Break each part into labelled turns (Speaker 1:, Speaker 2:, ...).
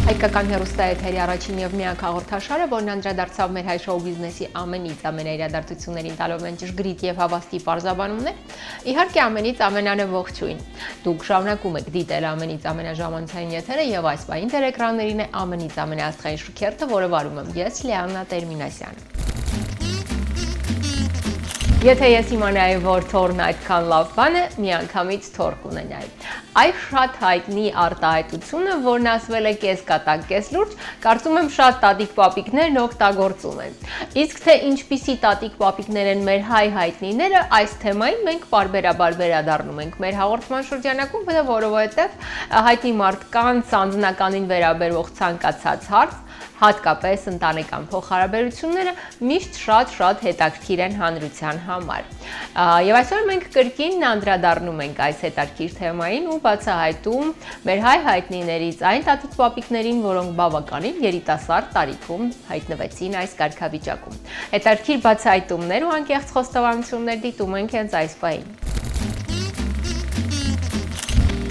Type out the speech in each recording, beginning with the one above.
Speaker 1: Հայկական հեռուստաեթերի առաջին եւ միակ հաղորդաշարը, որն անդրադարձավ մեր հայ շոու բիզնեսի ամենից ամենաիրադարձություններին տալով են ճշգրիտ եւ հավաստի պարզաբանումներ, իհարկե ամենից ամենանը ողջույն։ Դուք շարունակում եք դիտել ամենից ամենաժամանցային եթերը եւ այս պահին ձեր էկրաններին է ամենից ամենաաստղային շքերթը, որը վարում եմ ես, Լիաննա Տերմինասյանը։ Եթե ես իմանայի, որ թորն այդքան լավ բան է, միանգամից թոր կունենայի։ Այս շատ հայտնի արտահայտությունը, որն ասվել է կես կատակ, կես լուրջ, կարծում եմ շատ տատիկ-պապիկներն օգտագործում են։ Իսկ թե ինչպիսի տատիկ-պապիկներ են մեր հայ հայտնիները, այս թեմային մենք պարբերաբար վերադառնում ենք մեր հաղորդման շրջանակում, որովհետև հայտնի մարդկանց անձնականին վերաբերող ցանկացած հարց, հատկապես ընտանեկան փոխհարաբերությունները միշտ շատ հետաքրքիր են հանրության համար։ Եվ այսօր մենք կրկին անդրադառնում ենք այս հետաքրքիր թեմային ու բացահայտում մեր հայ հայտնիներից այն տատիկ-պապիկներին, որոնք բավականին երիտասարդ տարիքում հայտնվեցին այս կարգավիճակում։ Հետաքրքիր բացահայտումներ ու անկեղծ խոստովանություններ դիտում ենք հենց այս պահին։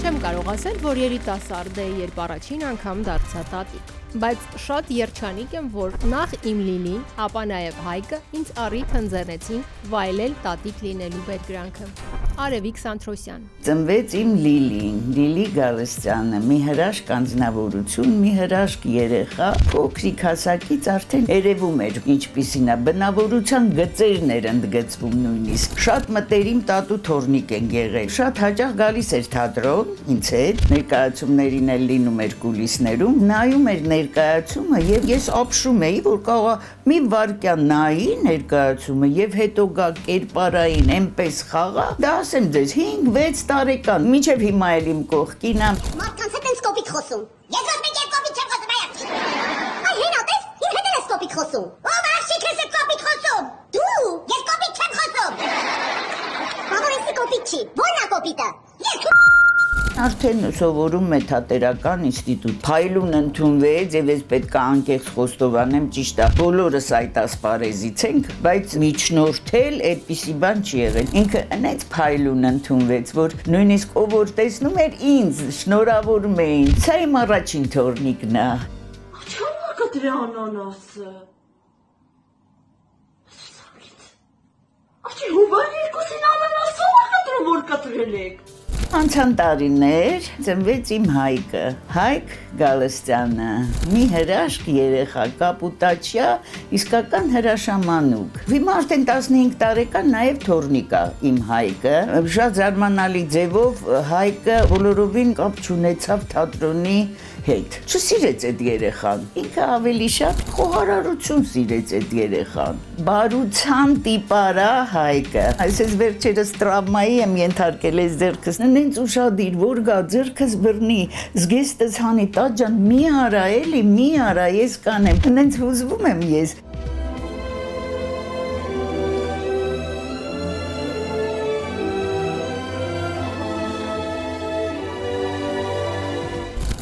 Speaker 1: Չեմ կարող ասել, որ երիտասարդ է, երբ առաջին անգամ դարձա տատիկ։ Բայց շատ երջանիկ եմ, որ նախ իմ Լիլին, ապա նաև Հայկը ինձ առիթ ընձեռնեցին վայելել տատիկ լինելու բերկրանքը։ Արևիկ Սանթրոսյան։
Speaker 2: Ծնվեց իմ Լիլին, Լիլի Գալստյանը, մի հրաշք անձնավորություն, մի հրաշք երեխա, փոքրիկ հասակից արդեն երևում էր ինչպիսին է, բնավորության գծերն էր ընդգծվում նույնիսկ։ Շատ մտերիմ տատու թորնիկ են եղել։ Շատ հաճախ գալիս էր թատրոն, ինձ հետ, ներկայացումներին էլ լինում էր կուլիսներում, նայում էր ներկայացումը եւ ես ապշում էի, որ կարող մի վարքյան նայի ներկայացումը եւ հետո գա կերպարային այնպես խաղա, դա ասեմ ձեզ 5-6 տարեկան, մինչեւ հիմա էլ իմ կողքին եմ։
Speaker 3: Մարդկանց հետ են սկոպիտ խոսում։ Ես ոչ մի կերպ կոպիտ չեմ խոսում, այ հենա տես, իմ հետ են սկոպիտ խոսում։ Ով աշիկ ես կոպիտ խոսում։ Դու, ես կոպիտ չեմ խոսում։ Բաբա ես կոպիտ չի։ Ո՞րն է կոպիտը։ Ես
Speaker 2: Արդեն սովորում է թատերական ինստիտուտ, փայլուն ընդունվեց եւ ես պետք է անկեղծ խոստովանեմ, ճիշտ է, բոլորս այդ ասպարեզից ենք, բայց միջնորդել այդպիսի բան չի եղել։ Ինքը այնց փայլուն ընդունվեց, որ նույնիսկ ով որ տեսնում էր ինձ, շնորհավորում էին։ Սա իմ առաջին թորնիկն է։
Speaker 4: Չո՞ւմ կտրի անանասը։ Աչի հուբան երկուսին անանասը կտրում որ կտրել եք։
Speaker 2: Անցան տարիներ ծնվեց իմ Հայկը, Հայկ Գալստյանը, մի հրաշք երեխա, կապուտաչյա, իսկական հրաշամանուկ։ Հիմա արդեն 15 տարեկան նաև թորնիկ է իմ Հայկը, շատ զարմանալի ձևով Հայկը բոլորովին կապ չունեցավ թատրոնի հետ։ Չսիրեց այդ երեխան, ինքը ավելի շատ խոհարարություն սիրեց այդ երեխան։ Բարության տիպարա Հայկը, այսպես վերջերս տրավմայի եմ ենթարկել այս ձեռքս, նենց ուշադիր, որ գա ձեռքս բռնի, զգեստս հանի, տատ ջան, մի արա էլի, մի արա, ես կանեմ, նենց հուզվում եմ ես։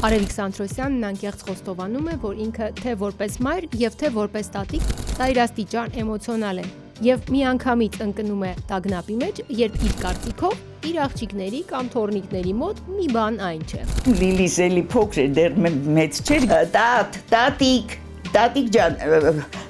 Speaker 1: Արևիկ Սանթրոսյանն անկեղծ խոստովանում է, որ ինքը թե որպես մայր եւ թե որպես տատիկ դա իր աստիճան էմոցիոնալ է եւ միանգամից ընկնում է տագնապի մեջ, երբ իր կարծիքով իր աղջիկների կամ թորնիկների մոտ մի բան այն չէ։
Speaker 2: Լիլիս էլի փոքր է, դեռ մեծ չէր, տատիկ, տատիկ ջան,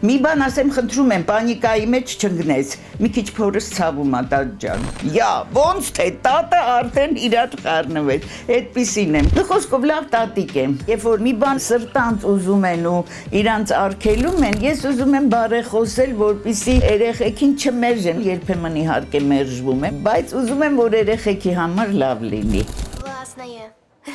Speaker 2: մի բան ասեմ, խնդրում եմ, պանիկայի մեջ չընկնես, մի քիչ փորս ցավում է, տատ ջան։ Յա, ոնց թե տատը արդեն իրար խառնվեց, այդպիսին եմ։ Խոսքով լավ տատիկ եմ։ Երբ որ մի բան սրտանց ուզում են ու իրանց արգելում են, ես ուզում եմ բարեխոսել, որպեսզի երեխեքին չմերժեն, երբեմն իհարկե մերժվում եմ, բայց уզում եմ, որ երեխեքի համար լավ լինի։
Speaker 5: Классное.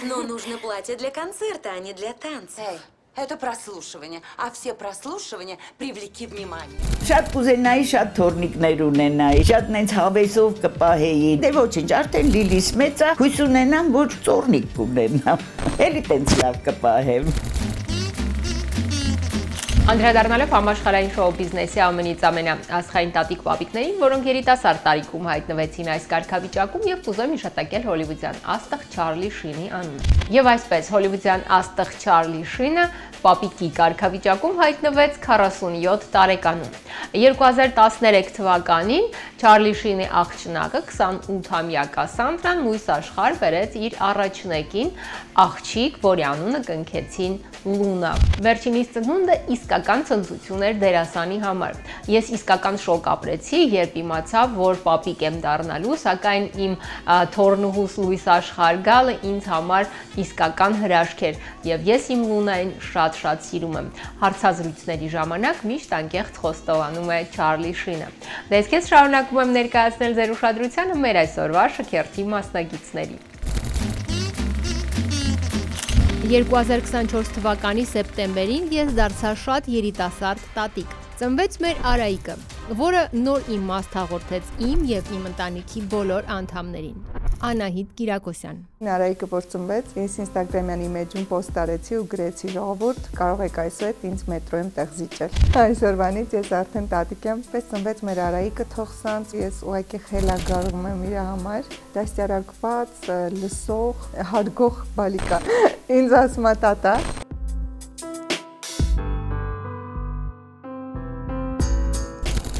Speaker 5: Но нужно платье для концерта, а не для танца. Это прослушивание, а все прослушивания привлеки внимание.
Speaker 2: Շատ կուզենայի շատ թորնիկներ ունենայի, շատ նենց հավեսով կպահեի։ Դե ոչինչ, արդեն Լիլիս մեծ է, հույս ունենամ, որ թորնիկ կունենամ։ Էլի տենց լավ կպահեմ։
Speaker 1: Անդրադառնալով համաշխարհային շոու բիզնեսի ամենից ամենաաստղային տատիկ պապիկներին, որոնք երիտասարդ տարիքում հայտնվեցին այս կարգավիճակում եւ կուզեմ հիշատակել հոլիվուդյան աստղ Չարլի Շինի անունը։ Եվ այսպես հոլիվուդյան աստղ Չարլի Շինը պապիկի կարգավիճակում հայտնվեց 47 տարեկանում։ 2013 թվականին Չարլի Շինի աղջնակը 28-ամյա Կասանդրան լույս աշխարհ բերեց իր առաջնեկին աղջիկ, որի անունը կնքեցին Լունա։ Վերջինիս ծնունդը իսկական ցնծություն էր դերասանի համար։ Ես իսկական շոկ ապրեցի, երբ իմացա, որ պապիկ եմ դառնալու, սակայն իմ թորնուհուս լույս աշխարհ գալը ինձ համար իսկական հրաշք էր, եւ ես իմ Լունային շատ սիրում եմ։ Հարցազրույցների ժամանակ միշտ անկեղծ խոստովանում է Չարլի Շինը։ Դες քեզ շարունակում եմ ներկայացնել ձեր ուշադրությանը մեր այսօրվա շքերթի մասնագետների։ 2024 թվականի սեպտեմբերին ես դարձա շատ երիտասարդ տատիկ։ Ծնվեց մեր Արայիկը, որը նոր իմաստ հաղորդեց իմ եւ իմ ընտանիքի բոլոր անդամներին։ Անահիտ Կիրակոսյան։
Speaker 6: Արայիկը որ ծնվեց, ես Instagram-յան իմեջում post արեցի ու գրեցի ժողովուրդ, կարող եք այսօր ինձ մետրոյում տեղ զիջել։ Այսօրվանից ես արդեն տատիկ եմ, պես ծնվեց մեր Արայիկը թողսանց, ես ուղղակի խելագարվում եմ իր համար, դաստիարակված, լսող, հարգող բալիկա։ Ինձ ասում է տատա։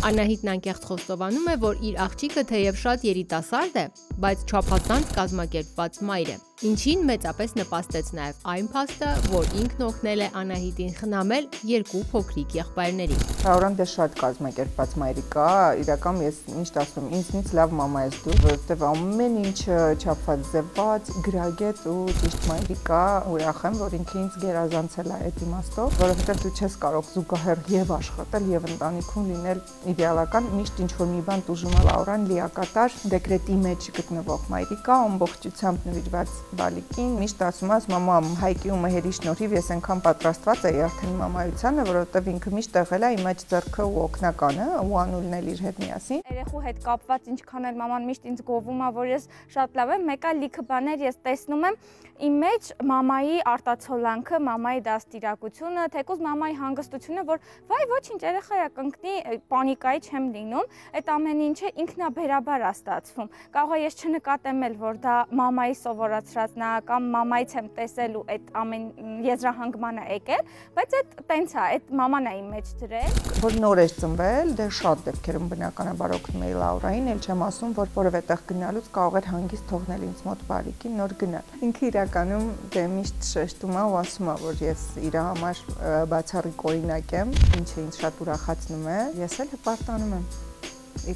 Speaker 1: Անահիտն անկեղծ խոստովանում է, որ իր աղջիկը թեև շատ երիտասարդ է, բայց չափազանց կազմակերպված մայր է, ինչին մեծապես նպաստեց նաև այն փաստը, որ ինքն օգնել է Անահիտին խնամել երկու փոքրիկ եղբայրներին։
Speaker 6: Շաուրան դե շատ կազմակերպված մայրի կա, իրական ես միշտ ասում եմ, ինձնից լավ մամա ես դու, որովհետև ամեն ինչը չափված ձևված, գրագետ ու ճիշտ մայրի կա, ուրախ եմ, որ ինքը ինձ գերազանցել է այդ իմաստով, որովհետև դու չես կարող զուգահեռ եւ աշխատել եւ ընտանիքում լինել իդեալական, միշտ ինչ-որ մի բան տուժում է Լաուրան լիակատար դեկրետի մեջ գտնվող մայրի կա, ամբողջությամբ նվիրված բալիկին, միշտ ասում ես մամա Հայկի ու Մհերի շնորհիվ ես այնքան պատրաստված էի արդեն մամայությանը, որովհետև ինքը միշտ եղել է իմ այդ ձեռքը ու օգնականը ու անուլն էլ իր հետ միասին։
Speaker 7: Երեխու հետ կապված ինչքան էլ մաման միշտ ինձ գովում է, որ ես շատ լավ եմ, մեկը լիքը բաներ ես տեսնում եմ իմ մեջ մամայի արտացոլանքը, մամայի դաստիարակությունը, թեկուզ մամայի հանգստությունը, որ վայ ոչինչ երեխա է կընկնի, պանիկայի չեմ լինում, այդ ամեն ինչը ինքնաբերաբար է ստացվում։ Կարող է ես չնկատեմ էլ, որ դա մամայի սովորացրածն է կամ մամայից եմ տեսել ու այդ ամեն եզրահանգման է եկել, բայց այդ տենց է, այդ մաման է իմ մեջ դրել։
Speaker 6: Որ նոր էր ծնվել, դե շատ դեպքերում բնականաբար օգնում էի Լաուրային, էլ չեմ ասում, որ որևէ տեղ գնալուց կարող էր հանգիստ թողնել ինձ մոտ բալիկին, նոր գնալ։ Ինքը իրականում դե միշտ շեշտում է ու ասում է, որ ես իր համար բացառիկ օրինակ եմ, ինչը ինձ շատ ուրախացնում է, ես էլ հպարտանում եմ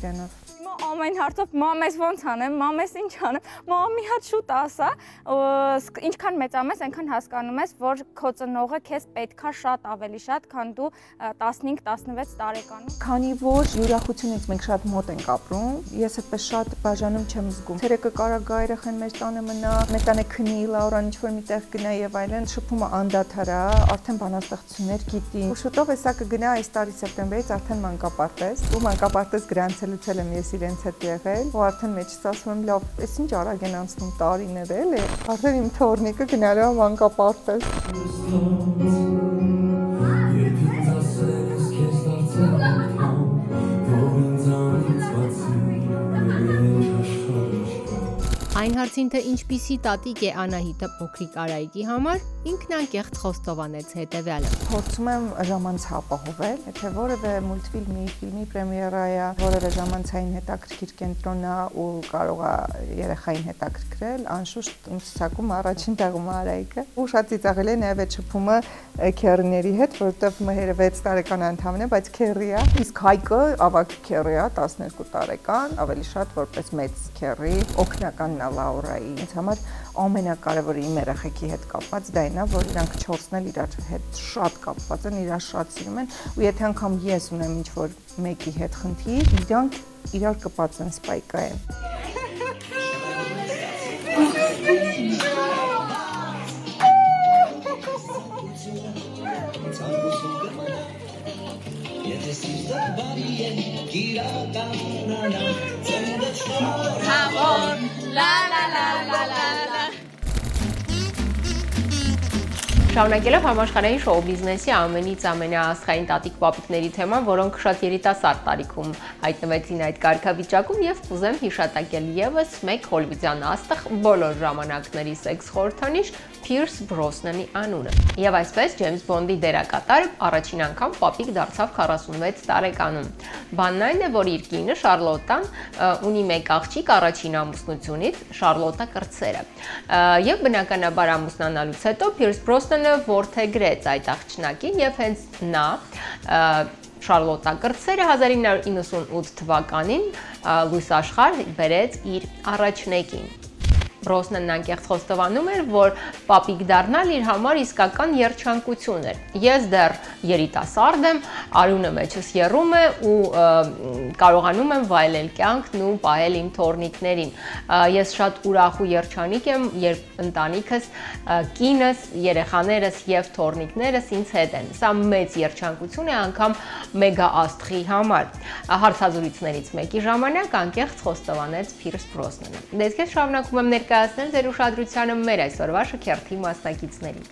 Speaker 6: իրենով։
Speaker 7: Ամեն հարցով մամես ոնց անեմ, մամես ինչ անեմ, մամա մի հատ շուտ ասա, ինչքան մեծանում ես, այնքան հասկանում ես, որ քո ծնողը քեզ պետքա շատ ավելի շատ, քան դու 15-16 տարեկանում։
Speaker 6: Քանի որ յուրախությունից մենք շատ մոտ ենք ապրում, ես այդպես շատ բաժանում չեմ զգում։ Ցերեկը կարա գա երեխան մեր տանը մնա, մեր տանը քնի, Լաուրան ինչ-որ միտեղ գնա եւ այլն, շփումը անդադար է, արդեն բանաստեղծություններ գիտի։ Ու շուտով հեսա կգնա այս տարի սեպտեմբերից արդեն մանկապարտեզ, ու մանկապարտեզ գրանցելուց եմ ես իրենց հետ եղել, ու արդեն մեջս ասում եմ, լավ, այս ինչ արագ են անցնում տարիներ էլի, արդեն իմ թորնիկը գնալու է մանկապարտեզ։
Speaker 1: Այն հարցին, թե ինչպիսի տատիկ է Անահիտը փոքրիկ Արայիկի համար, ինքն անկեղծ խոստովանեց հետևյալը.
Speaker 6: Փորձում եմ ժամանց ապահովել, եթե որևէ մուլտֆիլմի, ֆիլմի պրեմիերա է, որևէ ժամանցային հետաքրքիր կենտրոն է ու կարող է երեխային հետաքրքրել, անշուշտ ինձ ցակում առաջին տեղում է Արայիկը։ Ու շատ ծիծաղելի է նաև այդ շփումը քերիների հետ, որովհետև Մհերը 6 տարեկան անդամն է, բայց քերի է, իսկ Հայկը ավագ քերի է, 12 տարեկան, ավելի շատ որպես մեծ քերի, օգնականն է Լաուրայի։ Ինձ համար ամենակարևորը իմ երեխեքի հետ կապված դա այն է, որ իրանք 4-ն էլ իրար հետ շատ կապված են, իրար շատ սիրում են, ու եթե անգամ ես ունեմ ինչ-որ մեկի հետ խնդիր, իրանք իրար կպած են սպայկային։
Speaker 1: Շարունակելով համաշխարհային շոու բիզնեսի ամենից ամենաաստղային տատիկ-պապիկների թեման, որոնք շատ երիտասարդ տարիքում հայտնվեցին այդ կարգավիճակում, եւ կուզեմ հիշատակել եւս մեկ հոլիվուդյան աստղ, բոլոր ժամանակների սեքս խորհրդանիշ Փիրս Բրոսնանի անունը։ Եվ այսպես Ջեյմս Բոնդի դերակատարը առաջին անգամ պապիկ դարձավ 46 տարեկանում։ Բանն այն է, որ իր կինը Շարլոտան ունի մեկ աղջիկ առաջին ամուսնությունից, Շարլոտա կրտսերը։ Եվ բնականաբար ամուսնանալուց հետո Փիրս Բրոսնանը որդեգրեց այդ աղջնակին եւ հենց նա Շարլոտա կրտսերը 1998 թվականին լույս աշխարհ բերեց իր առաջնեկին։ Բրոսնանն անկեղծ խոստովանում էր, որ պապիկ դառնալ իր համար իսկական երջանկություն էր։ Ես դեռ երիտասարդ եմ, արյունը մեջս եռում է ու կարողանում եմ վայելել կյանքն ու պահել իմ թոռնիկներին։ Ես շատ ուրախ ու երջանիկ եմ, երբ ընտանիքս, կինս, երեխաներս եւ թոռնիկներս ինձ հետ են։ Սա մեծ երջանկություն է անգամ մեգա աստղի համար։ Հարցազրույցներից մեկի ժամանակ անկեղծ խոստովանեց Փիրս Բրոսնանը։ Դες քեզ շարունակում եմ ներկայացնել ձեր ուշադրությանը մեր այսօրվա շքերթի մասնակիցներին։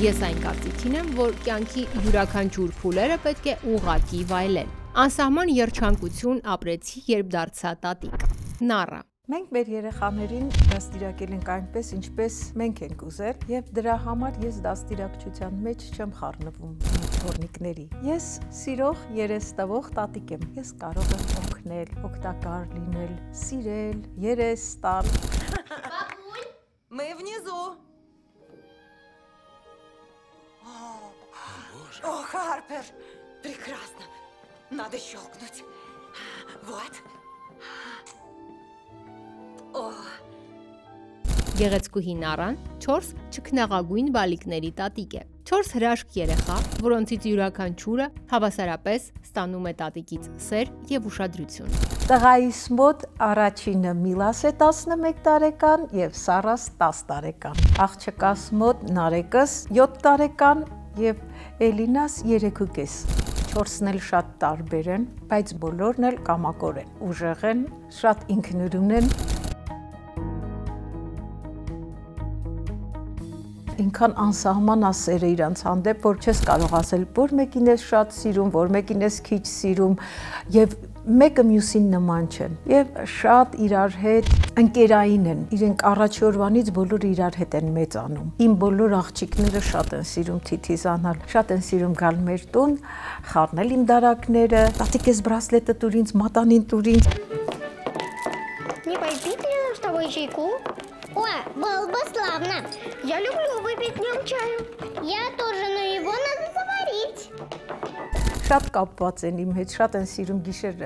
Speaker 1: Ես այն կարծիքին եմ, որ կյանքի յուրաքանչյուր փուլերը պետք է ուղղակի վայելել։ Անսահման երջանկություն ապրեցի, երբ դարձա տատիկ։ Նառա։
Speaker 6: Մենք մեր երեխաներին դաստիարակել ենք այնպես, ինչպես մենք ենք ուզել, եւ դրա համար ես դաստիարակչության մեջ չեմ խառնվում թոռնիկների։ Ես սիրող երես տվող տատիկ եմ։ Ես կարող եմ օգնել, օգտակար լինել, սիրել, երես տալ։
Speaker 5: Папуль, мы внизу. О, Харпер, прекрасно. Надо щелкнуть. Вот.
Speaker 1: Գեղեցկուհի Նառան 4 չքնաղագույն բալիկների տատիկ է։ 4 հրաշք երեխա, որոնցից յուրաքանչյուրը հավասարապես ստանում է տատիկից սեր եւ ուշադրություն։
Speaker 6: Տղայիս մոտ առաջինը Միլաս է 11 տարեկան եւ Սարաս 10 տարեկան։ Աղջկաս մոտ Նարեկս 7 տարեկան եւ Էլինաս 3.5։ 4-ն էլ շատ տարբեր են, բայց բոլորն էլ կամակոր են, ուժեղ են, շատ ինքնուրույն են։ Ինքան անսահման ասեր է իրանց հանդեպ, որ չես կարող ասել, որ մեկին ես շատ սիրում, որ մեկին ես քիչ սիրում, եւ մեկը մյուսին նման չեն, եւ շատ իրար հետ ընկերային են, իրենք առաջի օրվանից բոլորը իրար հետ են մեծանում։ Իմ բոլոր աղջիկները շատ են сирում թիթիզանալ, շատ են սիրում գալ մեր տուն, խառնել իմ դարակները, տատիկ ես բրասլետը տուր ինձ, մատանին տուր инձ։
Speaker 3: Не попить ли нам с тобой чайку? Ой, было бы славно. Я люблю выпить днем чаю. Я тоже, но его надо заварить.
Speaker 6: Շատ կապված են իմ հետ, շատ են սիրում գիշեր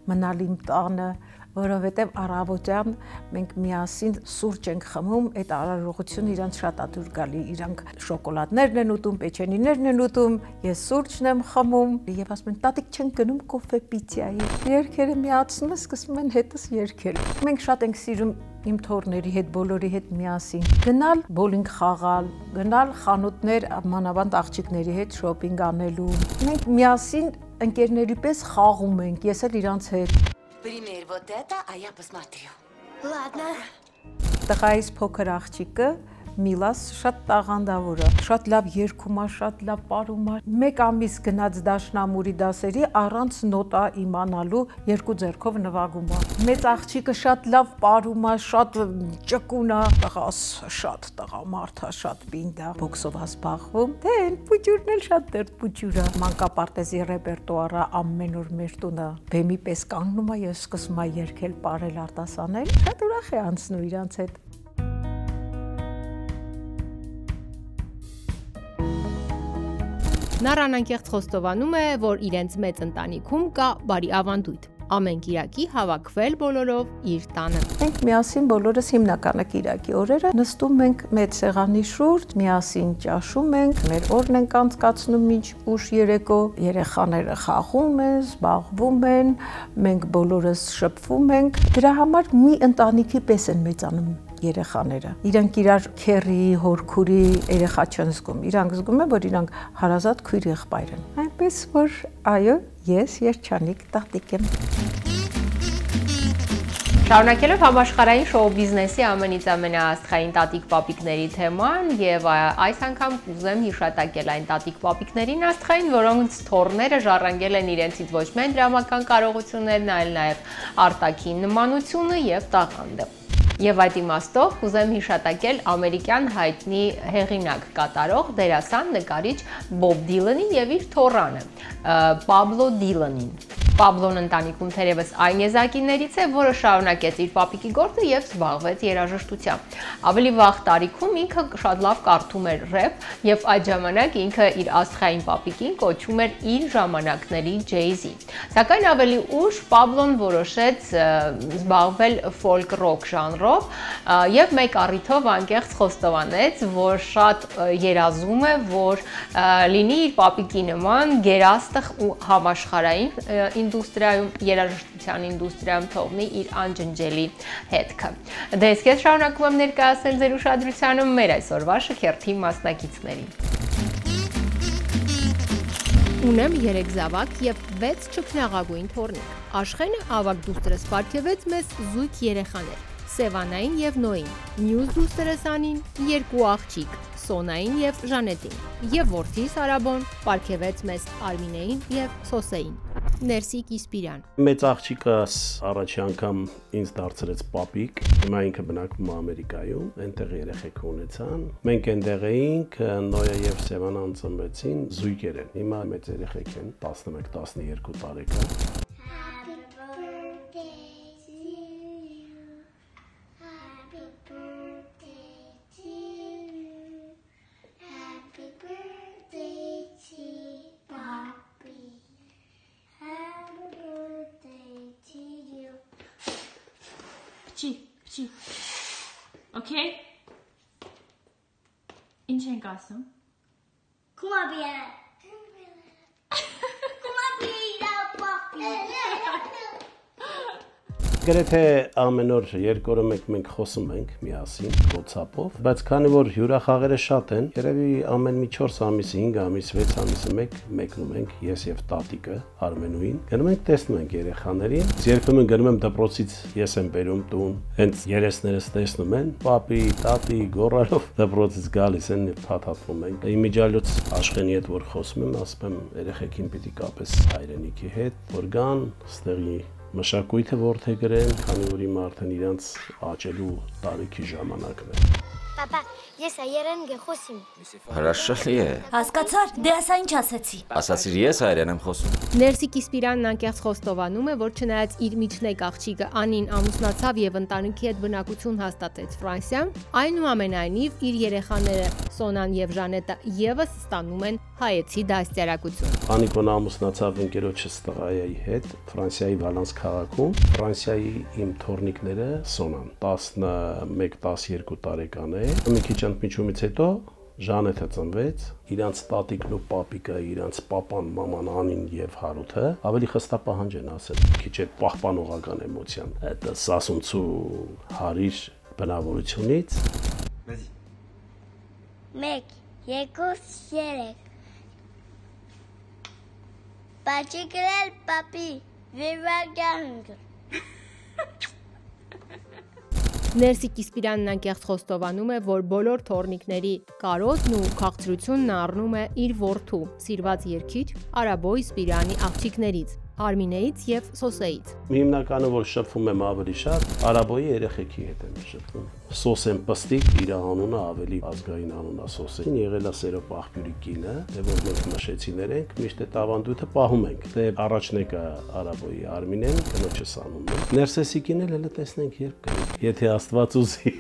Speaker 6: մնալ իմ տանը, որովհետև առավոտյան մենք միասին սուրճ ենք խմում, այդ արարողությունը իրանց շատ ա դուր գալի, իրանք շոկոլադներն են ուտում, պեչենիներն են ուտում, ես սուրճն եմ խմում, եւ ասում են տատիկ չեն գնում կոֆե պիցիայի։ Երգերը միացնում են, սկսում են հետս երգել։ Մենք շատ ենք սիրում իմ թոռների հետ, բոլորի հետ միասին գնալ բոլինգ խաղալ, գնալ խանութներ մանավանդ աղջիկների հետ շոփինգ անելու։ Մենք միասին ընկերների պես խաղում ենք, ես էլ իրանց հետ։
Speaker 5: Примерь вот это, а я посмотрю.
Speaker 3: Ладно.
Speaker 6: Տղայիս փոքր աղջիկը Միլաս շատ տաղանդավոր է, շատ լավ երգում է, շատ լավ պարում է։ Մեկ ամիս գնաց դաշնամուրի դասերի առանց նոտա իմանալու երկու ձեռքով նվագում է։ Մեծ աղջիկը շատ լավ պարում է, շատ ճկուն է, տղաս շատ տղամարդ է, շատ պինդ է, բոքսով է զբաղվում։ Դե պուճուրն էլ շատ դեռ պուճուր է։ Մանկապարտեզի ռեպերտուարը ամեն օր մեր տունը բեմի պես կանգնում է, ես սկսում եմ երգել, պարել, արտասանել։ Շատ ուրախ է անցնում իրանց հետ։
Speaker 1: Նառան անկեղծ խոստովանում է, որ իրենց մեծ ընտանիքում կա բարի ավանդույթ։ Ամեն կիրակի հավաքվել բոլորով իր տանը։
Speaker 6: Մենք միասին բոլորս հիմնականը կիրակի օրերը նստում ենք մեծ սեղանի շուրջ, միասին ճաշում ենք, մեր օրն ենք անցկացնում մինչ ուշ երեկո, երեխաները խաղում են, զբաղվում են, մենք բոլորս շփվում ենք։ Դրա համար մի ընտանիքի պես են մեծանում երեխաները։ Իրանք իրար քերի, հորքուրի երեխա չեն զգում։ Իրանք զգում են, որ իրանք հարազատ քույր եղբայր են։ Այնպես որ այո, ես երջանիկ տատիկ եմ։
Speaker 1: Շարունակելով համաշխարհային շոու բիզնեսի ամենից ամենաաստղային տատիկ-պապիկների թեման եւ այս անգամ կուզեմ հիշատակել այն տատիկ-պապիկներին աստղային, որոնց թոռները ժառանգել են իրենցից ոչ միայն դրամական կարողություններն, այլ նաեւ արտաքին նմանությունը եւ տաղանդը։ Եվ այդ իմաստով կուզեմ հիշատակել ամերիկյան հայտնի հեղինակ կատարող դերասան նկարիչ Բոբ Դիլանին եւ իր թոռանը Պաբլո Դիլանին։ Պաբլոն ընտանիքում թերևս այն եզակիներից է, որը շարունակեց իր պապիկի գործը եւ զբաղվեց երաժշտությամբ։ Ավելի վաղ տարիքում ինքը շատ լավ կարդում էր ռեփ եւ այդ ժամանակ ինքը իր աստղային պապիկին կոչում էր իր ժամանակների Jay-Z։ Սակայն ավելի ուշ Պաբլոն որոշեց զբաղվել ֆոլք ռոք ժանրով եւ մեկ առիթով անկեղծ խոստովանեց, որ շատ երազում է, որ լինի իր պապիկի նման գերաստղ ու համաշխարհային ինդուստրիայում, երաժշտության ինդուստրիայում թողնի իր անջնջելի հետքը։ Դե ես քեզ շարունակում եմ ներկայացնել ձեր ուշադրությանը մեր այսօրվա շքերթի մասնակիցներին։ Ունեմ 3 զավակ եւ 6 ճգնաղագույն թոռնիկ։ Աշխենը ավագ դուստրս պարգևեց մեզ զույգ երեխաներ՝ Սևանային եւ Նոյին, մյուս դուստրս Անին 2 աղջիկ՝ Սոնային եւ Ժանետին, եւ որդիս Արաբոն պարգևեց մեզ Արմինեին եւ Սոսեին։ Ներսիկ Իսպիրյան։
Speaker 8: Մեծ աղջիկս առաջի անգամ ինձ դարձրեց պապիկ, հիմա ինքը բնակվում է Ամերիկայում, այնտեղ երեխեք ունեցան։ Մենք այնտեղ էինք, Նոյա եւ Սևանան ծնվեցին, զույգեր են։ Հիմա մեծ երեխեք են, 11-12 տարեկան։
Speaker 9: Փչի։ Okay։ Ինչ ենք ասում։
Speaker 3: Կումաբիա։ Կումաբիա պապի։
Speaker 8: Գրեթե ամեն օր երկու օրը մենք խոսում ենք միասին WhatsApp-ով, բայց քանի որ հյուրախաղերը շատ են, երևի ամեն մի 4 ամիսը, 5 ամիս, 6 ամիսը մեկնում ենք ես եւ տատիկը Արմենուին։ Գնում ենք տեսնում ենք երեխաներին։ Երբեմն գնում եմ դպրոցից, ես եմ բերում տուն, հենց երեսներս տեսնում են, պապի, տատի գոռալով դպրոցից գալիս են եւ փաթաթվում ենք։ Իմիջիալոց Աշխենի հետ որ խոսում եմ, ասում եմ երեխեքին պիտի կապես հայրենիքի հետ, որ գան, ստեղի մշակույթը որդեգրեն, քանի որ իմ արդեն իրանց աճելու տարիքի ժամանակն է։
Speaker 3: Պապա, ես հայերեն գխոսիմ։
Speaker 10: Хорошо ли է։
Speaker 9: Հասկացար, դե ասա ինչ ասեցի։
Speaker 10: Ասացիր ես հայերեն եմ խոսում։
Speaker 1: Ներսիկ Իսպիրանն անկեղծ խոստովանում է, որ չնայած իր միջնեկ աղջիկը Անին ամուսնացավ եւ ընտանիքի հետ բնակություն հաստատեց Ֆրանսիայում, այնուամենայնիվ իր երեխաները Սոնան եւ Ժանետը եւս ստանում են հայեցի դաստիարակություն։
Speaker 8: Անիկոն ամուսնացավ ընկերոջս տղայի հետ Ֆրանսիայի Վալանս քաղաքում։ Ֆրանսիայի իմ թոռնիկները Սոնան 11-12 տարեկան է։ Մի քիչ ընդմիջումից հետո Ժանետը ծնվեց, իրանց տատիկն ու պապիկը, իրանց պապան, մաման Անին եւ Հարութը ավելի խստապահանջ են ասել, քիչ է պահպանողական էմոցիան, այդ սասունցու հարիր բնավորությունից։
Speaker 3: 1, 2, 3 Պաչի գրել պապի, վիրվարգանք։
Speaker 1: Ներսիկ Իսպիրանն անկեղծ խոստովանում է, որ բոլոր թոռնիկների կարոտն ու քաղցրությունն առնում է իր որդու, սիրված երգիչ Արաբո Իսպիրյանի աղջիկներից, Արմինեից եւ Սոսեից։
Speaker 8: Հիմնականը որ շփվում եմ ավելի շատ, Արաբոյի երեխեքի հետ եմ շփվում։ Սոսեն պստիկ, իր անունը ավելի ազգային անուն է Սոսեն։ Եղել է Սերոպ աղբյուրի կինը, դե որ մենք նշեցիներ ենք, միշտ այդ ավանդույթը պահում ենք։ Դե առաջնեկը Արաբոյի Արմինեն, կնոջս անունն է։ Ներսեսիկին էլ հələ տեսնենք երբ կգա։ Եթե Աստված ուզի։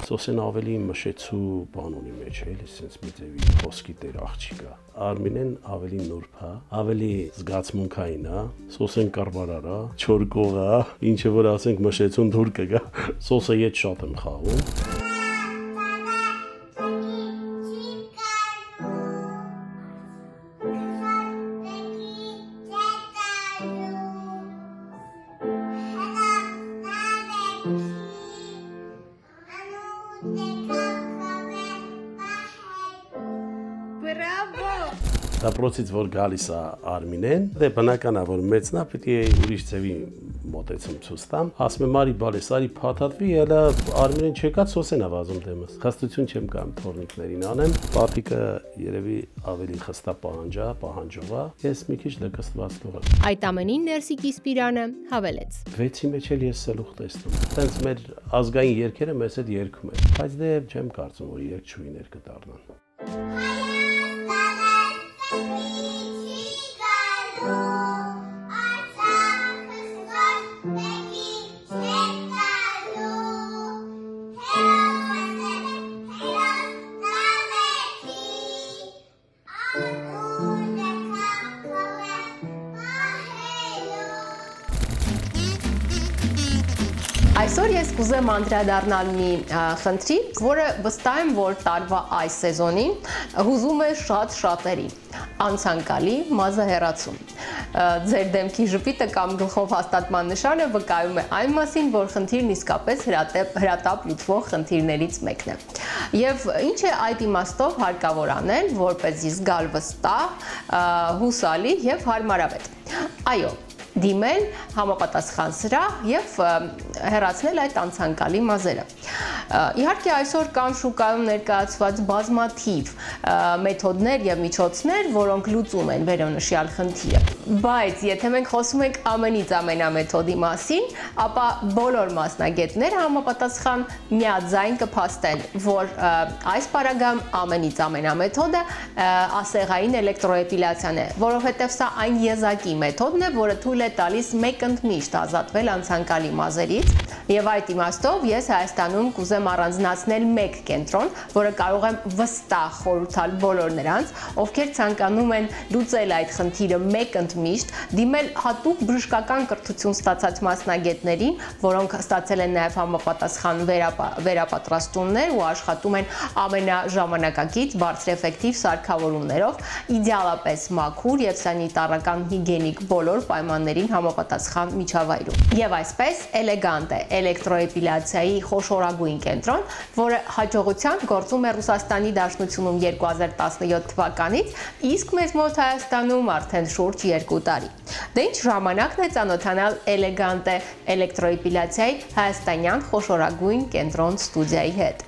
Speaker 8: Սոսեն ավելի մշեցու բան ունի մեջ, էլի, sense մի ձևի խոսքի տեր աղջիկա։ Արմինեն ավելի նուրբ է, ավելի զգացմունքային է, Սոսեն կարբարար է, չորկող է, ինչը որ ասենք մշեցուն դուր կգա։ Սոսը ետ շատ եմ խաղում։ Դապրոցից որ գալիս է Արմինեն, դե բնականա որ մեծնա պիտի ուրիշ ձևի մոտեցում ցույց տամ։ Ասում եմ արի բալես, արի փաթաթվի, հələ Արմինեն չեկած սոսեն ա վազում դեմս։ Խստություն չեմ կամ թորնիկներին անեմ։ Պապիկը երևի ավելի խստա պահանջող է։ Ես մի քիչ լկստված տղա։
Speaker 1: Այդ ամենին Ներսիկ Իսպիրյանը հավելեց.
Speaker 8: 6-ի մեջ էլ ես սելուխ տեսնում։ Տենց մեր ազգային երգերը մեզ հետ երգում են, բայց դե չեմ կարծում որ երգչուհիներ կդառնան։
Speaker 1: Այսօր ես կուզեմ անդրադառնալ մի խնդրի, որը վստահ եմ, որ տարվա այս սեզոնին հուզում է շատ շատերի։ Անցանկալի մազահեռացում։ Ձեր դեմքի ժպիտը կամ գլխով հաստատման նշանը վկայում է այն մասին, որ խնդիրն իսկապես հրատապ լուծվող խնդիրներից մեկն է։ Եվ ինչ է այդ իմաստով հարկավոր անել, որպեսզի զգալ վստահ, հուսալի եւ հարմարավետ։ Այո, դիմել համապատասխան սրահ եւ հեռացնել այդ անցանկալի մազերը։ Իհարկե այսօր կան շուկայում ներկայացված բազմաթիվ մեթոդներ եւ միջոցներ, որոնք լուծում են վերոնշյալ խնդիրը։ Բայց եթե մենք խոսում ենք ամենից ամենամեթոդի մասին, ապա բոլոր մասնագետները համապատասխան միաձայն կփաստեն, որ այս պարագայում ամենից ամենամեթոդը ասեղային էլեկտրոէպիլյացիան է, որովհետեւ սա այն եզակի մեթոդն է, որը թույլ է տալիս մեկընդմիշտ ազատվել անցանկալի մազերից, եւ այդ իմաստով ես Հայաստանում կուզեմ առանձնացնել մեկ կենտրոն, որը կարող եմ վստահ խորհուրդ բոլոր նրանց, ովքեր ցանկանում են լուծել այդ խնդիրը մեկընդմիշտ, դիմել հատուկ բժշկական կրթություն ստացած մասնագետներին, որոնք ստացել են նաեւ համապատասխան վերապատրաստումներ ու աշխատում են ամենաժամանակակից բարձր էֆեկտիվ սարքավորումներով, իդեալապես մաքուր եւ սանիտարական հիգիենիկ բոլոր պայմաններին համապատասխան միջավայրում։ Եվ այսպես էլեգանտ է էլեկտրոէպիլյացիայի խոշորագույն կենտրոն, որը հաջողությամբ գործում է Ռուսաստանի Դաշնությունում 2017 թվականից, իսկ մեզ մոտ Հայաստանում արդեն շուրջ 2 տարի։ Դե ինչ ժամանակն է ծանոթանալ էլեգանտ է էլեկտրոէպիլյացիայի հայաստանյան խոշորագույն կենտրոն ստուդիայի հետ։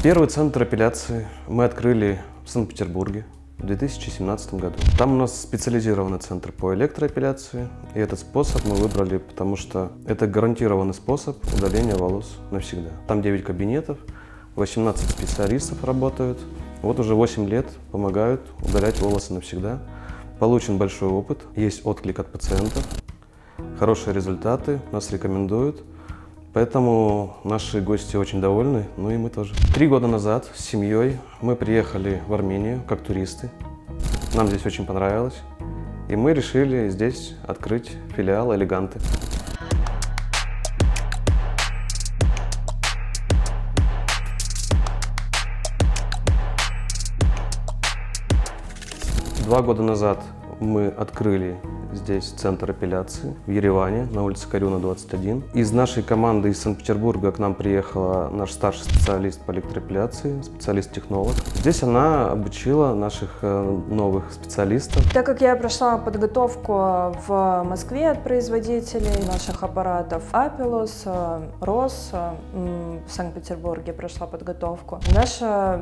Speaker 11: Первый центр эпиляции мы открыли в Санкт-Петербурге в 2017 году. Там у нас специализированный центр по электроэпиляции, и этот способ мы выбрали, потому что это гарантированный способ удаления волос навсегда. Там 9 кабинетов, 18 специалистов работают, вот уже 8 лет помогают удалять волосы навсегда. Получен большой опыт, есть отклик от пациентов, хорошие результаты, нас рекомендуют. Поэтому наши гости очень довольны, ну и мы тоже. 3 года назад с семьей мы приехали в Армению как туристы. Нам здесь очень понравилось. И мы решили здесь открыть филиал «Элеганты». Два года назад мы открыли здесь центр эпиляции в Ереване, на улице Карюна, 21. Из нашей команды из Санкт-Петербурга к нам приехала наш старший специалист по электроэпиляции, специалист-технолог. Здесь она обучила наших новых специалистов.
Speaker 6: Так как я прошла подготовку в Москве от производителей наших аппаратов Апилус, Рос, в Санкт-Петербурге прошла подготовку. Наша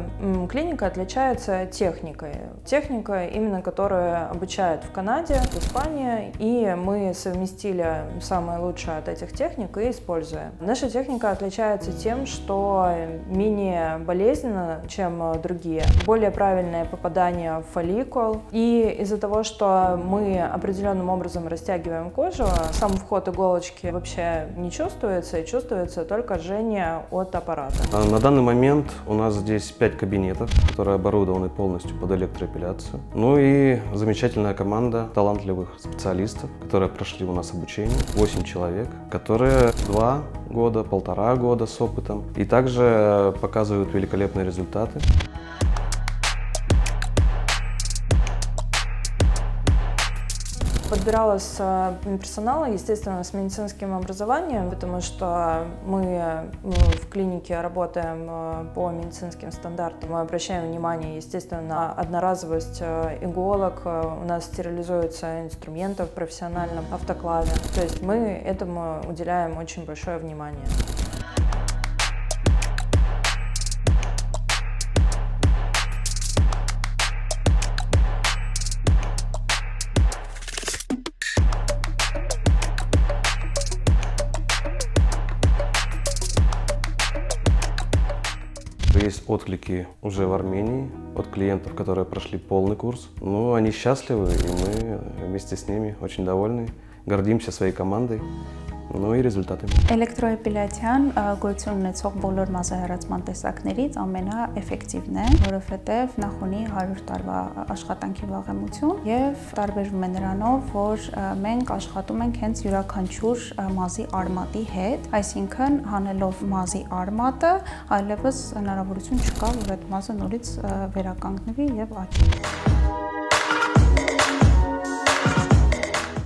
Speaker 6: клиника отличается техникой. Техника, именно которую обучают в Канаде, в Испании, и мы совместили самое лучшее от этих техник и используем. Наша техника отличается тем, что менее болезненно, чем другие, более правильное попадание в фолликул, и из-за того, что мы определенным образом растягиваем кожу, сам вход иголочки вообще не чувствуется, и чувствуется только жжение от аппарата.
Speaker 11: На данный момент у нас здесь 5 кабинетов, которые оборудованы полностью под электроэпиляцию. Ну и замечательная команда талантливых специалистов. специалистов, которые прошли у нас обучение, 8 человек, которые 2 года, 1,5 года с опытом, и также показывают великолепные результаты.
Speaker 6: Подбиралась персонала, естественно, с медицинским образованием, потому что мы в клинике работаем по медицинским стандартам. Мы обращаем внимание, естественно, на одноразовость иголок, у нас стерилизуются инструменты в профессиональном автоклаве. То есть мы этому уделяем очень большое внимание.
Speaker 11: Есть отклики уже в Армении от клиентов, которые прошли полный курс. Ну, они счастливы, и мы вместе с ними очень довольны, гордимся своей командой. Ну и результатами.
Speaker 12: Էլեկտրոէպիլյացիան գոյություն ունեցող բոլոր մազահեռացման տեսակներից ամենաէֆեկտիվն է, որովհետև նախ ունի 100 տարվա աշխատանքի վաղեմություն եւ տարբերվում է նրանով, որ մենք աշխատում ենք հենց յուրաքանչյուր մազի արմատի հետ, այսինքն հանելով մազի արմատը, այլևս հնարավորություն չկա, որ այդ մազը նորից վերականգնվի եւ աճի։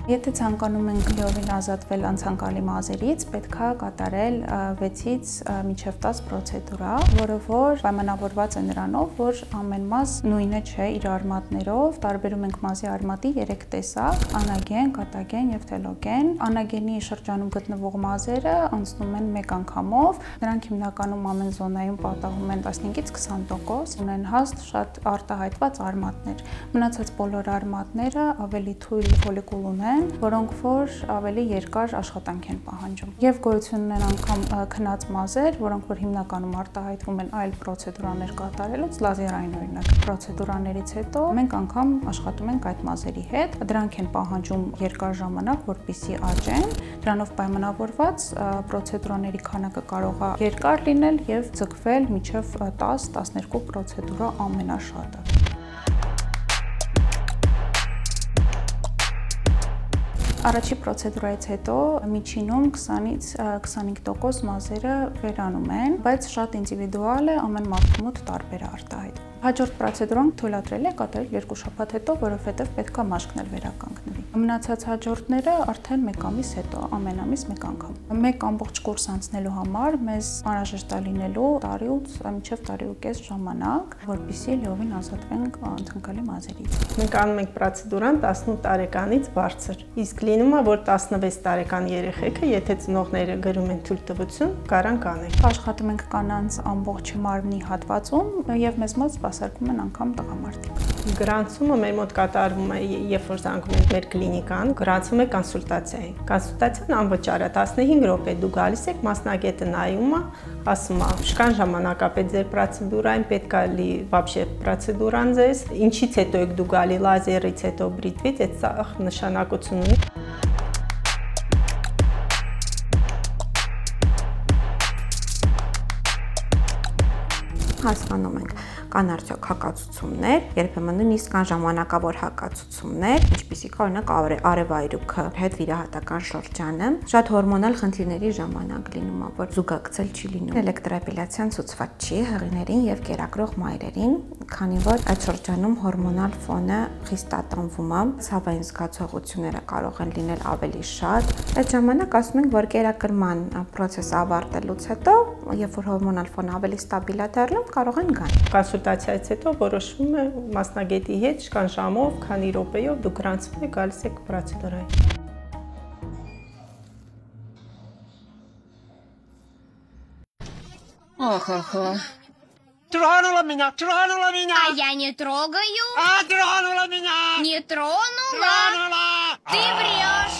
Speaker 12: Եթե ցանկանում ենք լիովին ազատվել անցանկալի մազերից, պետք է կատարել 6-ից մինչև 10 պրոցեդուրա, որը որ պայմանավորված է նրանով, որ ամեն մազ նույնը չէ իր արմատներով, տարբերում ենք մազի արմատի 3 տեսակ՝ անագեն, կատագեն եւ թելոգեն։ Անագենի շրջանում գտնվող մազերը անցնում են մեկ անգամով, նրանք հիմնականում ամեն զոնայում պատահում են 15-ից 20%, ունեն հաստ շատ արտահայտված արմատներ։ Մնացած բոլոր արմատները ավելի թույլ ֆոլիկուլ ունեն, որոնք որ ավելի երկար աշխատանք են պահանջում։ Եվ գոյություն ունեն անգամ քնած մազեր, որոնք որ հիմնականում արտահայտվում են այլ պրոցեդուրաներ կատարելուց, լազերային օրինակ պրոցեդուրաներից հետո մենք անգամ աշխատում ենք այդ մազերի հետ։ Դրանք են պահանջում երկար ժամանակ, որպեսզի աճեն։ Դրանով պայմանավորված պրոցեդուրաների քանակը կարող է երկար լինել եւ ձգվել մինչեւ 10-12 պրոցեդուրա ամենաշատը։ Առաջի պրոցեդուրայից հետո միջինում 20-ից 25% մազերը վերանում են, բայց շատ ինդիվիդուալ է, ամեն մարդու մոտ տարբեր է արտահայտվում։ Հաջորդ պրոցեդուրան թույլատրել է կատարել 2 շաբաթ հետո, որովհետև պետք է մաշկն էլ վերականգնվի։ Մնացած հաջորդները արդեն 1 ամիս հետո, ամեն ամիս 1 անգամ։ Մեկ ամբողջ կուրս անցնելու համար մեզ անհրաժեշտ է լինելու 1/8 մինչև 1/2 ժամանակ, որպեսզի լիովին ազատվենք անցանկալի մազերից։
Speaker 6: Մենք անում ենք պրոցեդուրան 18 տարեկանից բարձր, իսկ լինում է, որ 16 տարեկան երեխեքը, եթե ծնողները գրում են թույլտվություն, կարան կանեն։
Speaker 12: Աշխատում ենք կանանց ամբողջ մարմնի հատվածում եւ մեզ մոտ սպասարկում են անգամ տղամարդիկ։
Speaker 6: Գրանցումը մեր մոտ կատարվում է, երբ որ զանգում ենք մեր կլինիկան, գրանցում է կոնսուլտացիային։ Կոնսուլտացիան անվճար է, 15 րոպե դու գալիս եք, մասնագետը նայում է, ասում է, շքան ժամանակապետ ձեր պրոցեդուրային, պետք է լի вообще պրոցեդուրան ձեզ, ինչից հետո եք դու գալի, լազերից հետո, բրիտվից, այդ նշանակություն ունի։
Speaker 13: Հասկանում ենք, կան արդյոք հակացություններ, երբեմն նույնիսկ կան ժամանակավոր հակացություններ, ինչպիսիք օրինակ արևայրուքը, հետ վիրահատական շրջանը, շատ հորմոնալ խնդիրների ժամանակ լինում է, որ զուգակցել չի լինում։ Էլեկտրոէպիլյացիան ցուցված չի հղիներին եւ կերակրող մայրերին, քանի որ այդ շրջանում հորմոնալ ֆոնը խիստ ատանվում է, ցավային զգացողությունները կարող են լինել ավելի շատ։ Այդ ժամանակ ասում ենք, որ կերակրման process-ը ավարտելուց հետո, երբ որ հորմոնալ ֆոնը ավելի ստաբիլ է դառնում, կարող են գալ։
Speaker 6: Կոնսուլտացիայից հետո որոշվում է մասնագետի հետ, շքան ժամով, քանի րոպեով դու գրանցվում եք, գալիս եք պրոցեդուրային։
Speaker 14: Ох. Тронула меня!
Speaker 3: А я не трогаю.
Speaker 14: Тронула меня!
Speaker 3: Не тронула. Ты врешь.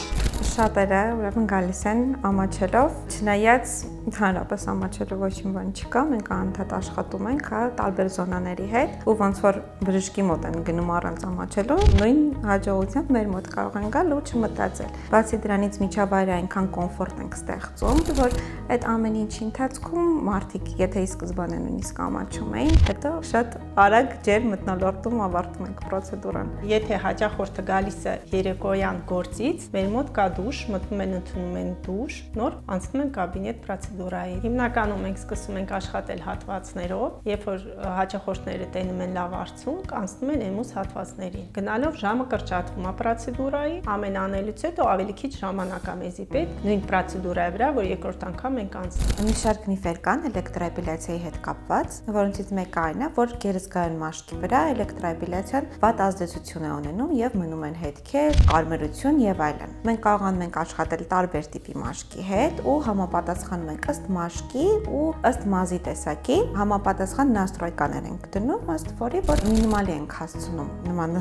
Speaker 13: Շատերը ուրեմն գալիս են ամաչելով, չնայած ընդհանրապես ամաչելու ոչ մի բան չկա, մենք անդադ աշխատում ենք տարբեր զոնաների հետ ու ոնց որ բժշկի մոտ են գնում առանց ամաչելու, նույն հաջողությամբ մեր մոտ կարող են գալ ու չմտածել։ Բացի դրանից միջավայրը այնքան կոմֆորտ ենք ստեղծում, որ այդ ամեն ինչի ընթացքում մարդիկ, եթե ի սկզբանե նույնիսկ ամաչում էին, հետո շատ արագ ջեր մթնոլորտում ավարտում ենք պրոցեդուրան։
Speaker 6: Եթե հաճախորդը գալիս է երեկոյան գործից, մեր մոտ կա դուշ, մտնում են ընդունում են դուշ, նոր անցնում են կաբինետ պրոցեդուրայի։ Հիմնականում մենք սկսում ենք աշխատել հատվածներով, երբ որ հաճախորդները տենում են լավ արդյունք, անցնում են էմուս հատվածներին։ Գնալով ժամը կրճատվում է պրոցեդուրայի, ամեն անելուց հետո ավելի քիչ ժամանակ է մեզի պետք, նույն պրոցեդուրայի վրա, որ երկրորդ անգամ ենք անցնում։
Speaker 13: Մի շարք միֆեր կան էլեկտրոէպիլյացիայի հետ կապված, որոնցից մեկը այն է, որ գերզգայուն մաշկի վրա էլեկտրոէպիլյացիան վատ ազդեցություն է ունենում եւ մնում են հետքեր, կարմրություն եւ այլն։ Մենք կարողանում ենք աշխատել տարբեր տիպի մաշկի հետ ու համապատասխանում ենք ըստ մաշկի ու ըստ մազի տեսակի համապատասխան նաստրոյկաներ ենք դնում, ըստ որի որ մինիմալի ենք հասցնում նման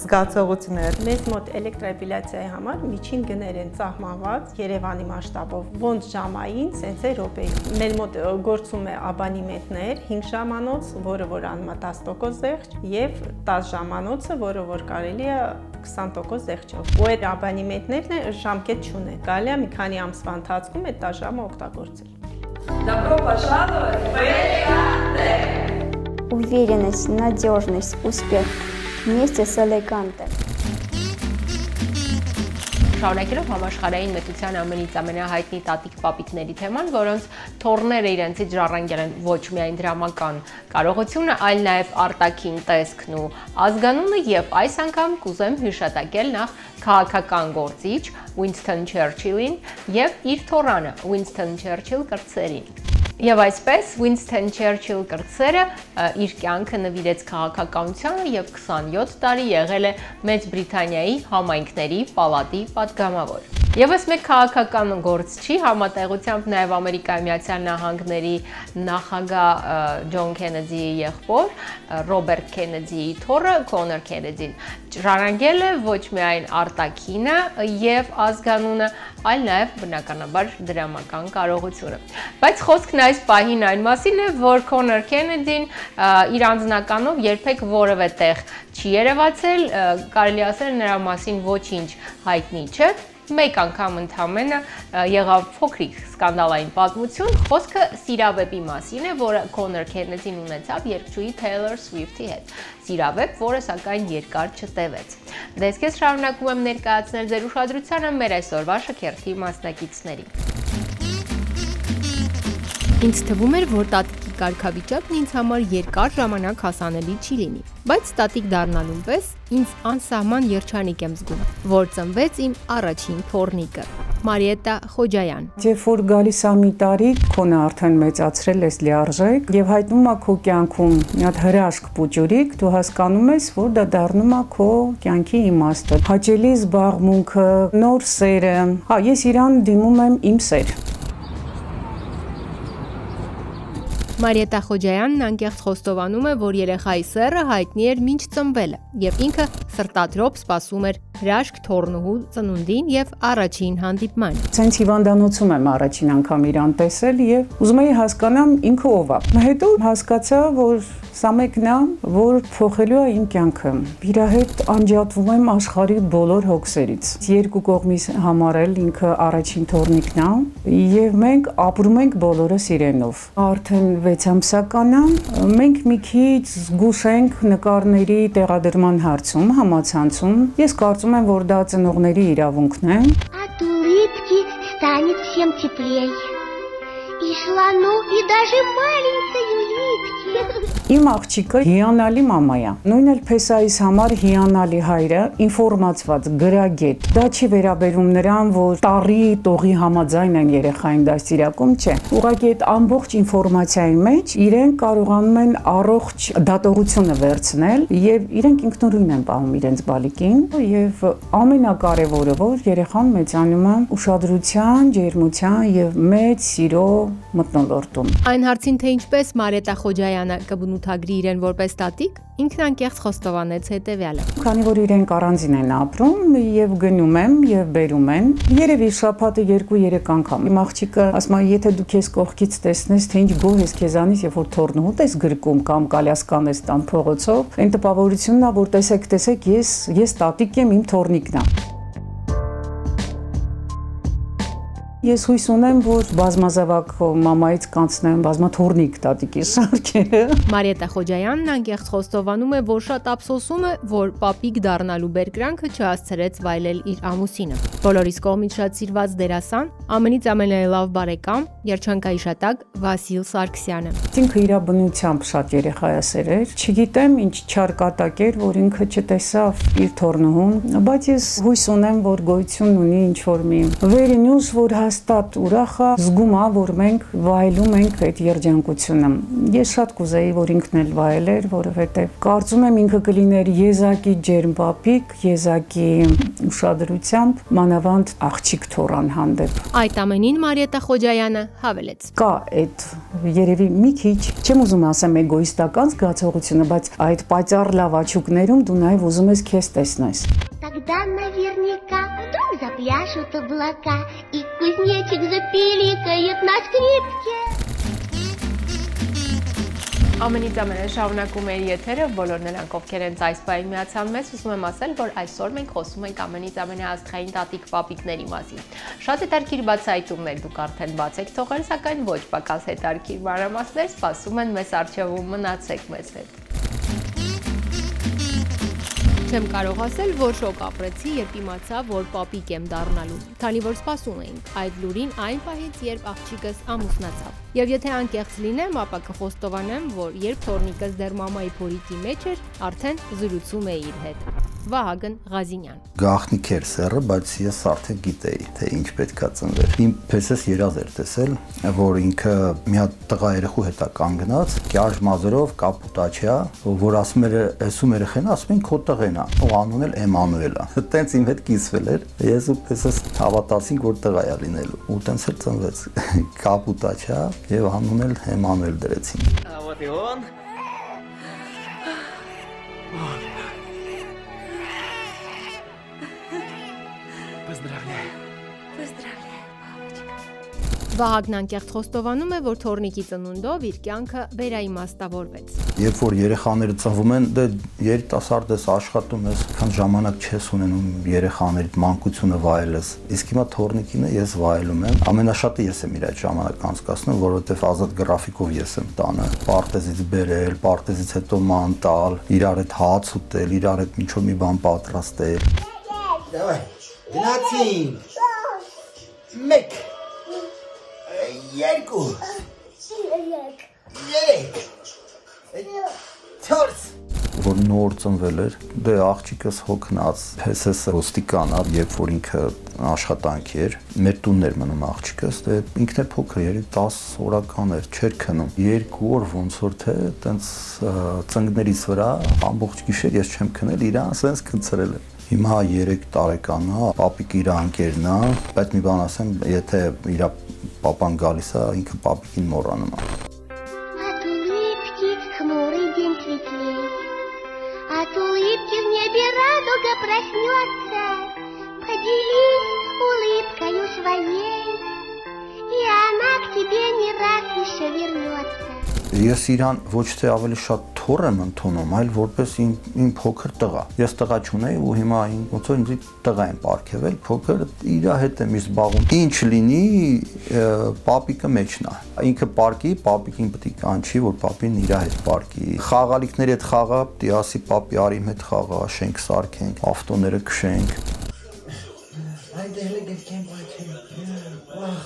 Speaker 13: զգացողություններ։
Speaker 6: Մեզ մոտ էլեկտրոէպիլյացիայի համար միջին գներ են սահմանված Երևանի մասշտաբով, ոնց ժամային, սենց է րոպեի։ Մեր մոտ գործում է աբանիմենտներ 5 ժամանոց, որը որ անում է 10% զեղչ, եւ 10 ժամանոցը, որը որ կարելի է 20% զեղչով։ Ու այդ աբանիմենտներն ժամկետ չունեն։ Կարելի է մի քանի ամսվա ընթացքում այդ 10 ժամը օգտագործել։
Speaker 4: Добро пожаловать в Элеганте!
Speaker 15: Уверенность, надежность, успех вместе с Элеганте.
Speaker 1: Շարունակելով համաշխարհային մետության ամենից ամենահայտնի տատիկ-պապիկների թեման, որոնց թոռները իրենցից ժառանգել են ոչ միայն դրամական կարողությունը, այլ նաև արտաքին տեսքն ու ազգանունը, եւ այս անգամ կուզեմ հիշատակել նախ քաղաքական գործիչ Winston Churchill-ին եւ իր թոռանը Winston Churchill կրտսերին։ Եվ այսպես Winston Churchill կրտսերը իր կյանքը նվիրեց քաղաքականությանը եւ 27 տարի եղել է Մեծ Բրիտանիայի համայնքների պալատի պատգամավոր։ Եվս մեկ քաղաքական գործչի համատեղությամբ նաև Ամերիկայի Միացյալ Նահանգների նախագահ Ջոն Քենեդիի եղբոր Ռոբերտ Քենեդիի թոռը Քոնոր Քենեդին ժառանգել է ոչ միայն արտաքինը եւ ազգանունը, այլ նաև բնականաբար դրամական կարողությունը։ Բայց խոսքն այս պահին այն մասին է, որ Քոնոր Քենեդին իր անձնականով երբեք որևէ տեղ չի երևացել, կարելի ասել նրա մասին ոչինչ հայտնի չէ։ Մեկ անգամ ընդամենը եղավ փոքրիկ սկանդալային պատմություն, խոսքը սիրավեպի մասին է, որը Քոնոր Քենեդին ունեցավ երգչուհի Taylor Swift-ի հետ։ Սիրավեպ, որը սակայն երկար չտևեց։ Դες քեզ շարունակում եմ ներկայացնել ձեր ուշադրությանը մեր այսօրվա շքերթի մասնակիցներին։ Ինձ թվում էր, որ տատիկի կարգավիճակն ինձ համար երկար ժամանակ հասանելի չի լինի, բայց տատիկ դառնալուն պես ինձ անսահման երջանիկ եմ զգում, որ ծնվեց իմ առաջին թոռնիկը։ Մարիետա Խոջայան։
Speaker 16: Երբ որ գալիս է մի տարի, քոնը արդեն մեծացրել ես լիարժեք եւ հայտնում է քո կյանքում մի հատ հրաշք պուճուրիկ, դու հասկանում ես, որ դա դառնում է քո կյանքի իմաստը։ Հաճելի զբաղմունքը, նոր սերը։ Հա, ես իրան դիմում եմ իմ սեր։
Speaker 1: Մարիետա Խոջայանն անկեղծ խոստովանում է, որ երեխայի սեռը հայտնի էր մինչ ծնվելը, եւ ինքը սրտադրոպ սպասում էր հրաշք թոռնուհու ծնունդին եւ առաջին հանդիպման։
Speaker 16: Ցենց հիվանդանոցում եմ առաջին անգամ իրան տեսել եւ ուզում էի հասկանամ ինքը ով է։ Հետո հասկացա, որ սա մեկն է, որ փոխելու է իմ կյանքը։ Իր հետ անջատվում եմ աշխարհի բոլոր հոգսերից։ Երկու կողմից համարել ինքը առաջին թոռնիկն է եւ մենք ապրում ենք բոլորս իրենով։ Արդեն 6 ամսական է, մենք մի քիչ զգուշ ենք նկարների տեղադրման հարցում, համացանցում։ Ես կարծում եմ, որ դա ծնողների իրավունքն է։
Speaker 3: От улыбки станет всем теплей. И слону, и даже маленькой улитке.
Speaker 16: Իմ աղջիկը հիանալի մամա է։ Նույն էլ Փեսայիս համար հիանալի հայրը, ինֆորմացված, գրագետ։ Դա չի վերաբերում նրան, որ տարի տողի համաձայն են երեխային դաստիարակում, չէ։ Ուղղակի այդ ամբողջ ինֆորմացիայի մեջ իրենք կարողանում են առողջ դատողությունը վերցնել եւ իրենք ինքնուրույն են պահում իրենց բալիկին եւ ամենակարևորը, որ երեխան մեծանում է ուշադրության, ջերմության եւ մեծ սիրո մթնոլորտում։
Speaker 1: Այն հարցին, թե ինչպես Մարիետա Խոջայանը կբնութ բնութագրի իրեն որպես տատիկ, ինքն անկեղծ խոստովանեց հետևյալը.
Speaker 16: Քանի որ իրենք առանձին են ապրում եւ գնում եմ եւ բերում են, երևի շաբաթը 2-3 անգամ։ Իմ աղջիկը ասում է, եթե դու քեզ կողքից տեսնես, թե ինչ գոհ ես քեզանից, երբ որ թորնուհուտ ես գրկում կամ կալյասկան ես տան փողոցով, այն տպավորությունն է, որ տեսեք, ես տատիկ եմ, իմ թորնիկն է։ Ես հույս ունեմ, որ բազմազավակ մամայից կանցնեմ բազմաթորնիկ տատիկի շարքերը։
Speaker 1: Մարիետա Խոջայանն անկեղծ խոստովանում է, որ շատ ափսոսում է, որ պապիկ դառնալու բերկրանքը չհասցրեց վայելել իր ամուսինը։ Բոլորիս կողմից շատ սիրված դերասան, ամենից ամենալավ բարեկամ, երջանկայիշատակ Վասիլ Սարգսյանը։
Speaker 16: Ինքը իր բնությամբ շատ երեխայասեր էր։ Չգիտեմ ինչ չարկատակ էր, որ ինքը չտեսավ իր թորնուհուն, բայց ես հույս ունեմ, որ գոյություն ունի ինչ-որ մի վերնյուս, որ հաստատ ուրախ է, զգում է, որ մենք վայելում ենք այդ երջանկությունը։ Ես շատ կուզեի, որ ինքն էլ վայելեր, որովհետև կարծում եմ ինքը կլիներ եզակի ջերմ պապիկ, եզակի ուշադրությամբ, մանավանդ աղջիկ թորան հանդեպ։
Speaker 1: Այդ ամենին Մարիետա Խոջայանը հավելեց.
Speaker 16: Կա այդ երևի մի քիչ, չեմ уզում ասեմ էգոիստական զգացողությունը, բայց այդ պայծառ լավաչուկներում դու նաև ուզում ես քեզ տեսնես։
Speaker 3: Тогда наверняка вдруг запляшут облака, и кузнечик запиликает на скрипке.
Speaker 1: Ամենից ամենը շարունակում է եթերը, բոլոր նրանք ովքեր են այս պահին միացան մեզ, ուզում եմ ասել, որ այսօր մենք խոսում ենք ամենից ամենաաստղային տատիկ պապիկների մասին։ Շատ հետաքրքիր բացահայտումներ դուք արդեն բաց եք թողել, սակայն ոչ պակաս հետաքրքիր մանրամասներ սպասում են մեզ առջևում, մնացեք մեզ հետ։ Չեմ կարող ասել, որ շոկ ապրեցի, երբ իմացա, որ պապիկ եմ դառնալու, քանի որ սպասում էինք այդ լուրին այն պահից, երբ աղջիկս ամուսնացավ։ Եվ եթե անկեղծ լինեմ, ապա կխոստովանեմ, որ երբ թորնիկս դեռ մամայի փորիկի մեջ էր, արդեն զրուցում էի իր հետ։ Վահագն Ղազինյան։
Speaker 17: Գաղտնիք էր սեռը, բայց ես արդեն գիտեի, թե ինչ պետքա ծնվեր։ Իմ պես երազ էր տեսել, որ ինքը մի հատ տղա երեխու հետ է կանգնած, կյաժ մազերով, կապուտաչյա, որ ասում էր, «Էսում երեխեն», ասում են քո տղեն է, ու անուն էլ Էմանուել է։ Տենց իմ հետ կիսվել էր, ես ու պես հավատացինք, որ տղա է լինելու, ու տենց էլ ծնվեց, կապուտաչյա եւ անուն էլ Էմանուել դրեցին։
Speaker 14: Вот и он. Поздравляю.
Speaker 5: Поздравляю, папочка.
Speaker 1: Վահագն անկեղծ խոստովանում է, որ թորնիկի ծնունդով իր կյանքը վերաիմաստավորվեց։
Speaker 17: Երբ որ երեխաները ծնվում են, դե երիտասարդ ես, աշխատում ես, քան ժամանակ չես ունենում երեխաներիդ մանկությունը վայելես։ Իսկ հիմա թորնիկին ես վայելում եմ։ Ամենաշատը ես եմ իր այդ ժամանակ անցկացնում, որովհետև ազատ գրաֆիկով ես եմ տանը։ Պարտեզից բերել, պարտեզից հետո ման տալ, իրար հետ հաց ուտել, իրար հետ ինչ-որ մի բան պատրաստել։
Speaker 14: Давай. Գնացինք։ Մեկ։ Երկու։ Երեք։ Չորս։
Speaker 17: Որ նոր ծնվել էր, դե աղջիկս հոգնած, պես ոստիկան, երբ որ ինքը աշխատանքի էր, մեր տունն էր մնում աղջիկս, դե ինքն է փոքր էր, 10 օրական էր, չէր քնում։ 2 օր ոնց որ թե տենց ծնկներից վրա ամբողջ գիշեր ես չեմ քնել, իրան ասենց քնցրել եմ։ Հիմա 3 տարեկան է, պապիկ իր անկերն է, բայց մի бан ասեմ, եթե իր папан գալիս է, ինքը պապիկին մոռանում է։
Speaker 3: От улыбки хмурый день светлей, от улыбки в небе радуга проснется. Поделись улыбкою своей, и она к тебе не раз еще вернется.
Speaker 17: Ես իրան ոչ թե ավելի շատ թոր եմ ընդունում, այլ որպես իմ փոքր տղա։ Ես տղա չունեի ու հիմա ոնց որ ինձ տղա եմ պարգևել, փոքր իր հետ եմ զբաղվում։ Ինչ լինի, պապիկը մեջն է։ Ինքը պարկի, պապիկին պետք է կանչի, որ պապին իր հետ պարկի։ Խաղալիքների հետ խաղա, պետք է ասի պապի արի իմ հետ խաղա, շենք սարքենք, ավտոները քշենք։
Speaker 14: Այնտեղ լեգետ կեմ բայթեն։ Վախ։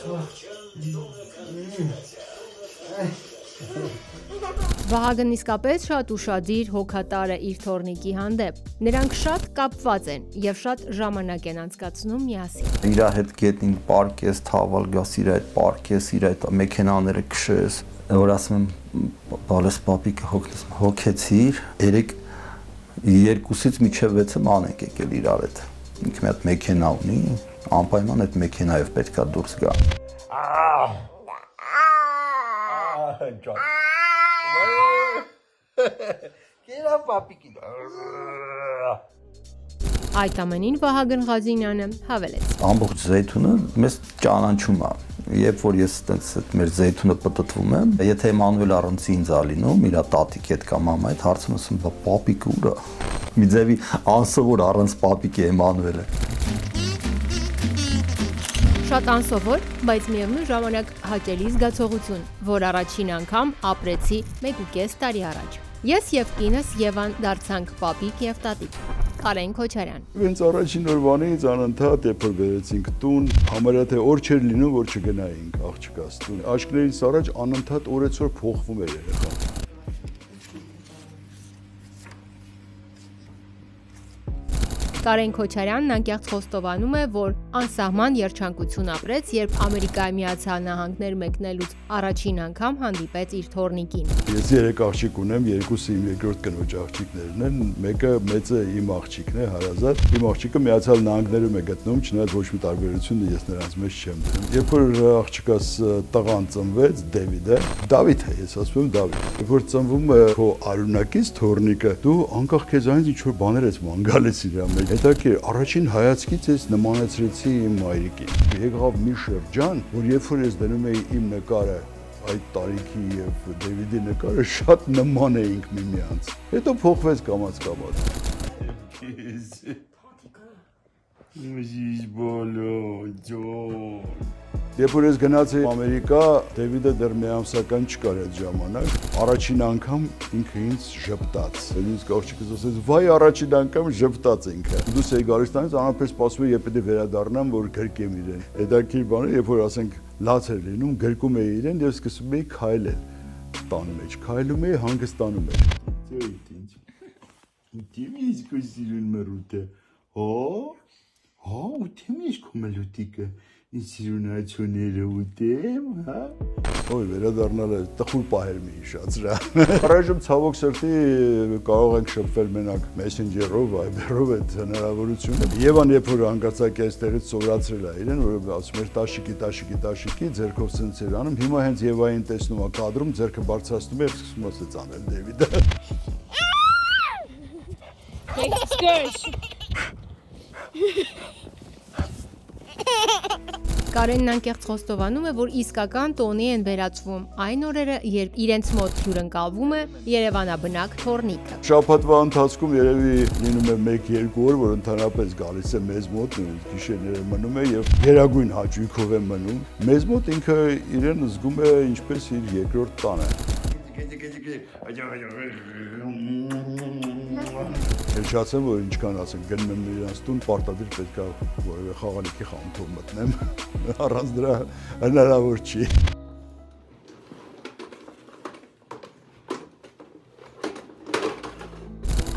Speaker 1: Վահագնն իսկապես շատ ուշադիր հոգատար է իր թորնիկի հանդեպ։ Նրանք շատ կապված են եւ շատ ժամանակ են անցկացնում միասին։
Speaker 17: Իր հետ գետնին պարկես, թավալ գաս իր հետ պարկես, իր հետ մեքենաները քշես, որ ասում եմ, բալես պապիկը հոգեցիր, 2-ից մինչև 6-ը ման ենք եկել իրար հետ։ Ինքը մի հատ մեքենա ունի, անպայման այդ մեքենայով պետքա դուրս գա։
Speaker 14: Կերա պապիկին։
Speaker 1: Այդ ամենին Վահագն Ղազինյանը հավելեց.
Speaker 17: Ամբողջ Զեյթունը մեզ ճանաչում է։ Երբ որ ես այդպես մեր Զեյթունը պտտվում եմ, եթե Էմանուել առանցի ինձ ա լինում, իր տատիկի հետ կամ մամայի հետ հարցնում եմ, բա պապիկը ուր է։ Մի ձևի անսովոր առանց պապիկի Էմանուելը։
Speaker 1: Շատ անսովոր, բայց միևնույն ժամանակ հաճելի զգացողություն, որ առաջին անգամ ապրեցի 1.5 տարի առաջ։ Ես եւ կինս Եվան դարձանք պապիկ եւ տատիկ։ Կարեն Քոչարյան։
Speaker 18: Հենց առաջին օրվանից անընդհատ երբ որ վերեցինք տուն, համարյա թե օր չէր լինում, որ չգնայինք աղջկաս տուն։ Աշկներից առաջ անընդհատ օրեցօր փոխվում էր երեխան։
Speaker 1: Կարեն Քոչարյանն անկեղծ խոստովանում է, որ անսահման երջանկություն ապրեց, երբ Ամերիկայի Միացյալ Նահանգներ մեկնելուց առաջին անգամ հանդիպեց իր թոռնիկին։
Speaker 18: Ես 3 աղջիկ ունեմ, երկուսը իմ երկրորդ կնոջ աղջիկներն են, մեկը մեծը իմ աղջիկն է, հարազատ։ Իմ աղջիկը Միացյալ Նահանգներում է գտնվում, չնայած ոչ մի տարբերություն ես նրանց մեջ չեմ դնում։ Երբ որ աղջիկս տղան ծնվեց, Դավիթ է, ես ասում եմ Դավիթ։ Երբ որ ծնվում է քո արունակից թոռնիկը, դու անկախ քեզանից ինչ որ բաներ ես ման գալիս իր մեջ։ Հետաքրքիր, առաջին հայացքից ես նմանեցրեցի իմ մայրիկին։ Եկավ մի շրջան, որ երբ որ ես դնում էի իմ նկարը, այդ տարիքի եւ Դեվիդի նկարը շատ նման էինք միմյանց։ Հետո փոխվեց կամաց-կամաց։ Երբ որ ես գնացի Ամերիկա, Դեվիդը դեռ մի ամսական չկար այդ ժամանակ, առաջին անգամ ինքը ինձ ժպտաց։ Ինձ աղջիկս ասեց, վայ առաջին անգամ ժպտաց ինքը։ Դուս էի գալիս տանից, անապես սպասում էի, երբ պետք է վերադառնամ, որ գրկեմ իրեն։ Հետաքրքիր բան է, երբ որ ասենք լաց էր լինում, գրկում էի իրեն եւ սկսում էի քայլել տան մեջ։ Քայլում էի, հանգստանում էր։ Ուտեմ ես կոսիրուն մրուտը։ Ուտեմ ես կոմելուտիկը։ Ինսիրունացիոները ուտեմ, հա։ Ոյ, վերադառնալ է տխուր պահեր մի հիշացրա։ Առայժմ ցավոք սրտի կարող ենք շփվել մենակ Messenger-ով, Viber-ով այդ հնարավորությունը։ Եվան երբ որ հանգացակ այստեղից սովորացրել է իրեն, որ ասում էր տաշիկի, ձեռքով սենց էր անում։ Հիմա հենց Եվային տեսնում է կադրում, ձեռքը բարձրացնում է եւ սկսում է սենց անել Դեվիդը։
Speaker 1: Կարենն անկեղծ խոստովանում է, որ իսկական տոնի են վերածվում այն օրերը, երբ իրենց մոտ հյուրընկալվում է Երևանաբնակ թոռնիկը։
Speaker 18: Շաբաթվա ընթացքում երևի լինում է 1-2 օր, որ ընդհանրապես գալիս է մեզ մոտ, գիշերները մնում է եւ գերագույն հաճույքով է մնում։ Մեզ մոտ ինքը իրեն զգում է ինչպես իր երկրորդ տանը։ Հեչացեմ, որ ինչքան ասենք գնում եմ իրանց տուն, պարտադիր պետք է որևէ խաղալիքի խանութով մտնեմ, առանց դրա հնարավոր չի։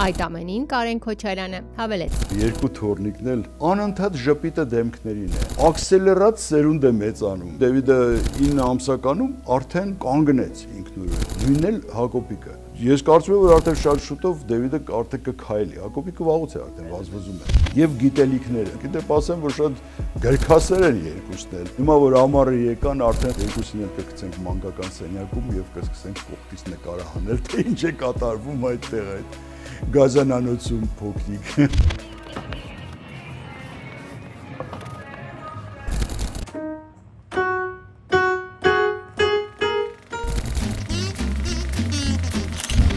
Speaker 1: Այդ ամենին Կարեն Քոչարյանը հավելեց.
Speaker 18: Երկու թոռնիկն էլ անընդհատ ժպիտը դեմքներին է։ Աքսելերած սերունդ է մեծանում։ Դեվիդը 9 ամսականում արդեն կանգնեց ինքնուրույն։ Նույնն էլ Հակոբիկը։ Ես կարծում եմ, որ արդեն շատ շուտով Դեվիդը արդեն կքայլի։ Հակոբիկը վաղուց է արդեն վազվզում է։ Եվ գիտելիքները։ Գիտե ասեմ, որ շատ գրքասեր են երկուսն էլ։ Հիմա որ ամառը եկան, արդեն երկուսին էլ կգցենք մանկական սենյակում եւ կսկսենք կողքից նկարահանել, թե ինչ է կատարվում այդտեղ այդ գազանանոցում փոքրիկ։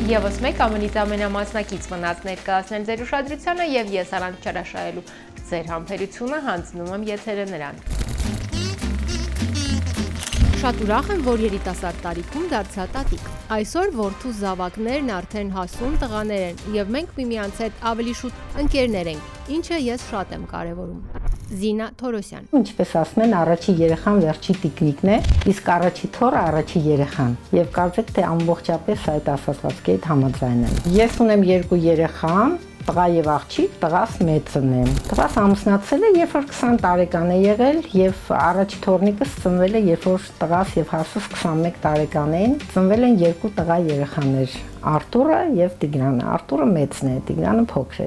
Speaker 1: Եվս մեկ ամենից ամենամասնակից մնաց ներկայացնել ձեր ուշադրությանը եւ ես առանց չհրաշայելու ձեր համբերությունը հանձնում եմ եթերը նրան։ Շատ ուրախ եմ, որ երիտասարդ տարիքում դարձա տատիկ։ Այսօր որդու զավակներն արդեն հասուն տղաներ են եւ մենք միմյանց հետ ավելի շուտ ընկերներ ենք, ինչը ես շատ եմ կարևորում։ Զինա Թորոսյան։
Speaker 19: Ինչպես ասում են, առաջի երեխան վերջի տիկնիկն է, իսկ առաջի թոռը առաջի երեխան։ Եվ կարծեք թե ամբողջապես այդ ասացվածքի հետ համաձայն եմ։ Ես ունեմ 2 երեխա, տղա եւ աղջիկ, տղաս մեծն է։ Տղաս ամուսնացել է, երբ որ 20 տարեկան է եղել, եւ առաջի թոռնիկս ծնվել է, երբ որ տղաս եւ հասս 21 տարեկան էին։ Ծնվել են 2 տղա երեխաներ։ Արտուրը եւ Տիգրանը։ Արտուրը մեծն է, Տիգրանը փոքր է։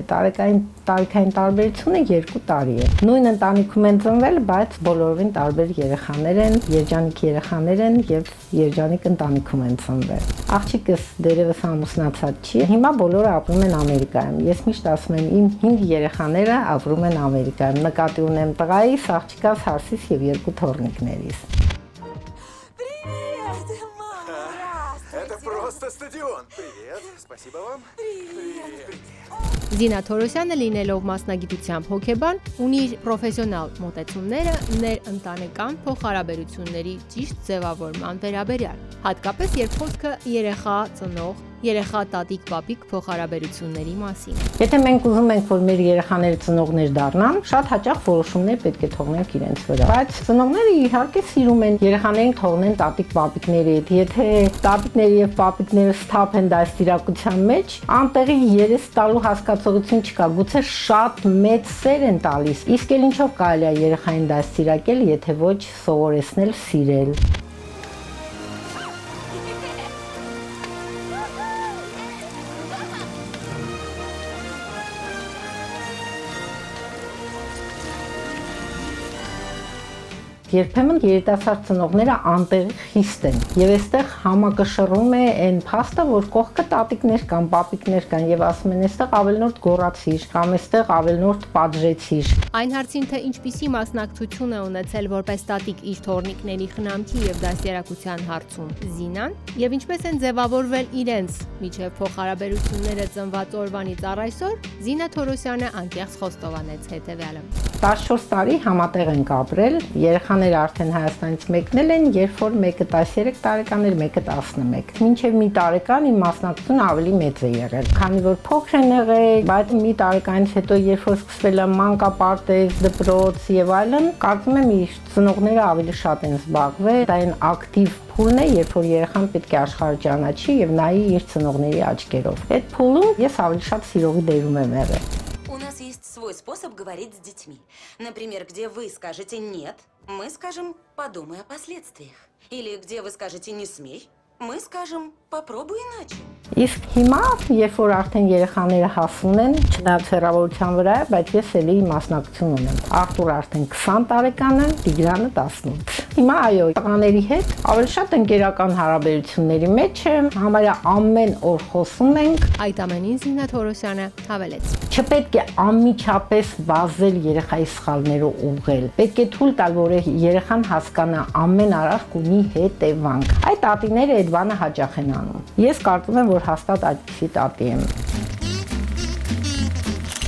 Speaker 19: Տարիքային տարբերությունը 2 տարի է։ Նույն ընտանիքում են ծնվել, բայց բոլորովին տարբեր երեխաներ են, երջանիկ երեխաներ են եւ երջանիկ ընտանիքում են ծնվել։ Աղջիկս դերևս ամուսնացած չի։ Հիմա բոլորը ապրում են Ամերիկայում։ Ես միշտ ասում եմ, իմ 5 երեխաները ապրում են Ամերիկայում։ Նկատի ունեմ տղայիս, աղջիկաս, հարսիս եւ 2 թոռնիկներիս։
Speaker 20: Это просто стадион. Привет, спасибо вам. Привет.
Speaker 1: Զինա Թորոսյանը լինելով մասնագիտությամբ հոգեբան, ունի իր պրոֆեսիոնալ մոտեցումները ներընտանեկան փոխհարաբերությունների ճիշտ ձևավորման վերաբերյալ, հատկապես երբ խոսքը երեխա ծնող, երեխա տատիկ-պապիկ փոխհարաբերությունների մասին։
Speaker 19: Եթե մենք ուզում ենք, որ մեր երեխաները ծնողներ դառնան, շատ հաճախ որոշումներ պետք է թողնենք իրենց վրա։ Բայց ծնողները իհարկե սիրում են երեխաներին թողնեն տատիկ-պապիկների հետ։ Եթե տատիկները եւ պապիկները սթափ են դաստիարակության մեջ, անտեղի երես տալու հասկացողություն չկա, գուցե շատ մեծ սեր են տալիս։ Իսկ էլ ինչով կարելի է երեխային դաստիարակել, եթե ոչ սովորեցնել սիրել։ Երբեմն երիտասարդ ծնողները անտեղի խիստ են եւ այստեղ համակշռում է այն փաստը, որ կողքը տատիկներ կան, պապիկներ կան եւ ասում են այստեղ ավելնորդ գոռացիր կամ այստեղ ավելնորդ պատժեցիր։
Speaker 1: Այն հարցին, թե ինչպիսի մասնակցություն է ունեցել որպես տատիկ իր թոռնիկների խնամքի եւ դաստիարակության հարցում Զինան եւ ինչպես են ձևավորվել իրենց միջև փոխհարաբերությունները ծնված օրվանից առ այսօր, Զինա Թորոսյանը անկեղծ խոստովանեց հետեւյալը.
Speaker 19: 14 տարի համատեղ ենք ապրել, երեխաները արդեն Հայաստանից մեկնել են, երբ որ մեկը 13 տարեկան էր, մեկը 11։ Մինչև մի տարեկան իմ մասնակցությունը ավելի մեծ է եղել, քանի որ փոքր են եղել, բայց մի տարեկանից հետո երբ որ սկսվել է մանկապարտեզ, դպրոց եւ այլն, կարծում եմ իր ծնողները ավելի շատ են զբաղվել, դա այն ակտիվ փուլն է, երբ որ երեխան պետք է աշխարհը ճանաչի եւ նայի իր ծնողների աչքերով։ Այդ փուլում ես ավելի շատ սիրողի դերում եմ եղել։
Speaker 5: У нас есть свой способ говорить с детьми. Например, где вы скажете «нет», мы скажем «подумай о последствиях». Или где вы скажете «не смей», мы скажем «попробуй иначе».
Speaker 19: Իսկ հիմա, երբ որ արդեն երեխաները հասուն են, չնայած հեռավորության վրա, բայց ես էլի մասնակցություն ունեմ։ Արտուրը արդեն 20 տարեկան է, Տիգրանը 18։ Հիմա այո, տղաների հետ ավելի շատ ընկերական հարաբերությունների մեջ եմ, համարյա ամեն օր խոսում ենք։
Speaker 1: Այդ ամենին Զինա Թորոսյանը հավելեց.
Speaker 19: Չպետք է անմիջապես վազել երեխայի սխալները ուղղել։ Պետք է թույլ տալ, որ երեխան հասկանա ամեն արարք ունի հետևանք։ Այդ տատիները այդ բանը հաճախ են անում։ Ես կարծում եմ, որ հաստատ այդպիսի տատի եմ։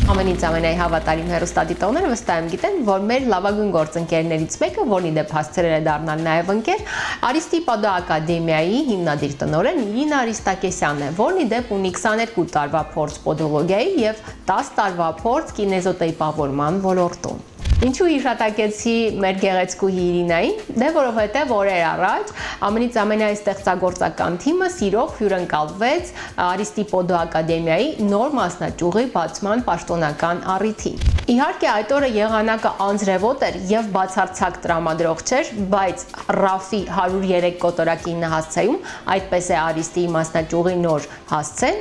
Speaker 1: Ամենից ամենահավատարիմ հեռուստադիտողները վստահ եմ գիտեն, որ մեր լավագույն գործընկերներից մեկը, որն ի դեպ հասցրել է դառնալ նաև ընկեր, Արիստիպոդո ակադեմիայի հիմնադիր տնօրեն Իրինա Արիստակեսյանն է, որն ի դեպ ունի 22 տարվա փորձ պոդոլոգիայի եւ 10 տարվա փորձ կինեզոտերապավորման ոլորտում։ Ինչու հիշատակեցի մեր գեղեցկուհի Իրինային, դե որովհետև օրեր առաջ ամենից ամենայ ստեղծագործական թիմը սիրող հյուրընկալվեց Արիստիպոդո ակադեմիայի նոր մասնաճյուղի բացման պաշտոնական առիթին։ Իհարկե այդ օրը եղանակը անձրևոտ էր եւ բացարձակ տրամադրող չէր, բայց Ռաֆի 103 կոտորակին հասցեում, այդպես է Արիստիի մասնաճյուղի նոր հասցեն,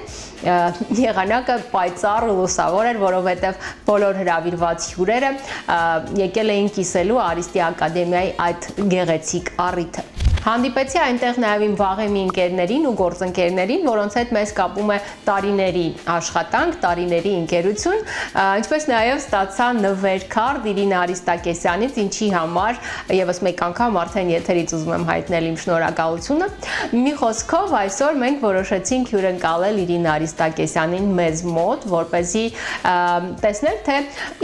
Speaker 1: եղանակը պայծառ ու լուսավոր էր, որովհետև բոլոր հրավիրված հյուրերը եկել էին կիսելու Արիստի ակադեմիայի այդ գեղեցիկ առիթը։ Հանդիպեցի այնտեղ նաև իմ վաղեմի ընկերներին ու գործընկերներին, որոնց հետ մեզ կապում է տարիների աշխատանք, տարիների ընկերություն, ինչպես նաև ստացա նվեր-քարտ Իրինա Արիստակեսյանից, ինչի համար եւս մեկ անգամ արդեն եթերից ուզում եմ հայտնել իմ շնորհակալությունը։ Մի խոսքով այսօր մենք որոշեցինք հյուրընկալել Իրինա Արիստակեսյանին մեզ մոտ, որպեսզի տեսնել, թե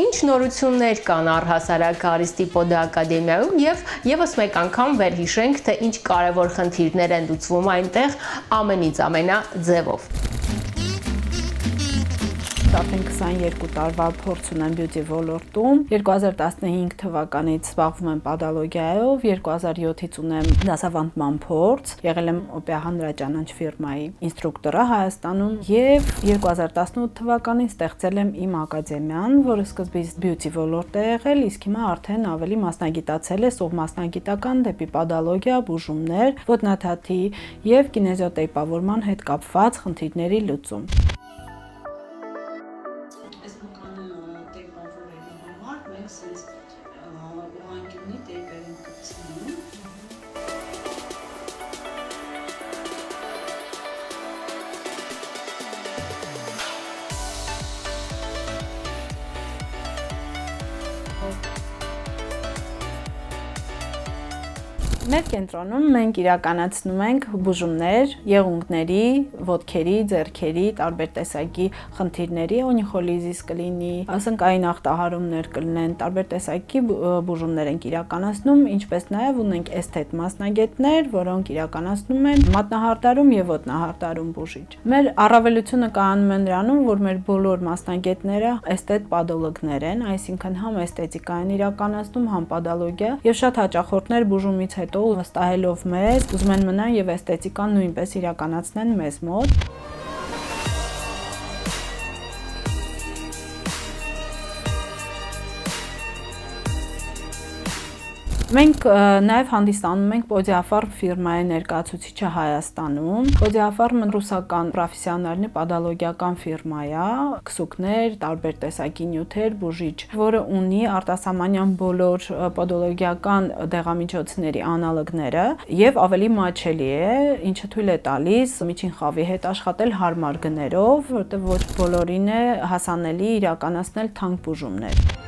Speaker 1: ինչ նորություններ կան առհասարակ Արիստիպոդո ակադեմիայում եւ եւս մեկ անգամ վերհիշենք, թե ինչ կարևոր խնդիրներ են լուծվում այնտեղ ամենից ամենաձևով։
Speaker 12: արդեն 22 տարվա փորձ ունեմ բյութի ոլորտում։ 2015 թվականից զբաղվում եմ պոդոլոգիայով, 2007-ից ունեմ դասավանդման փորձ, եղել եմ Օպերա հանրաճանաչ ֆիրմայի ինստրուկտորը Հայաստանում եւ 2018 թվականին ստեղծել եմ իմ ակադեմիան, որը սկզբից բյութի ոլորտ է եղել, իսկ հիմա արդեն ավելի մասնագիտացել է սուղ մասնագիտական դեպի պոդոլոգիա, բուժումներ, ոտնաթաթի եւ կինեզիոտերապևտման հետ կապված խնդիրների լուծում։ Մեր կենտրոնում մենք իրականացնում ենք բուժումներ եղունգների, ոտքերի, ձեռքերի, տարբեր տեսակի խնդիրների, օնիխոլիզիս կլինի, սնկային ախտահարումներ կլինեն, տարբեր տեսակի բուժումներ ենք իրականացնում, ինչպես նաև ունենք էսթետ մասնագետներ, որոնք իրականացնում են մատնահարդարում եւ ոտնահարդարում բուժիչ։ Մեր առավելությունը կայանում է նրանում, որ մեր բոլոր մասնագետները էսթետ պոդոլոգներ են, այսինքն համ էսթետիկա են իրականացնում, համ պոդոլոգիա, եւ շատ հաճախորդներ բուժումից հետո վստահելով մեզ, ուզում են մնան եւ էսթետիկան նույնպես իրականացնեն մեզ մոտ։ Մենք նաև հանդիսանում ենք Պոդիաֆարմ ֆիրմայի ներկայացուցիչը Հայաստանում։ Պոդիաֆարմը ռուսական պրոֆեսիոնալների պոդոլոգիական ֆիրմա է, քսուկներ, տարբեր տեսակի նյութեր, բուժիչ, որը ունի արտասահմանյան բոլոր պոդոլոգիական դեղամիջոցների անալոգները եւ ավելի մատչելի է, ինչը թույլ է տալիս միջին խավի հետ աշխատել հարմար գներով, որտեղ ոչ բոլորին է հասանելի իրականացնել թանկ բուժումներ։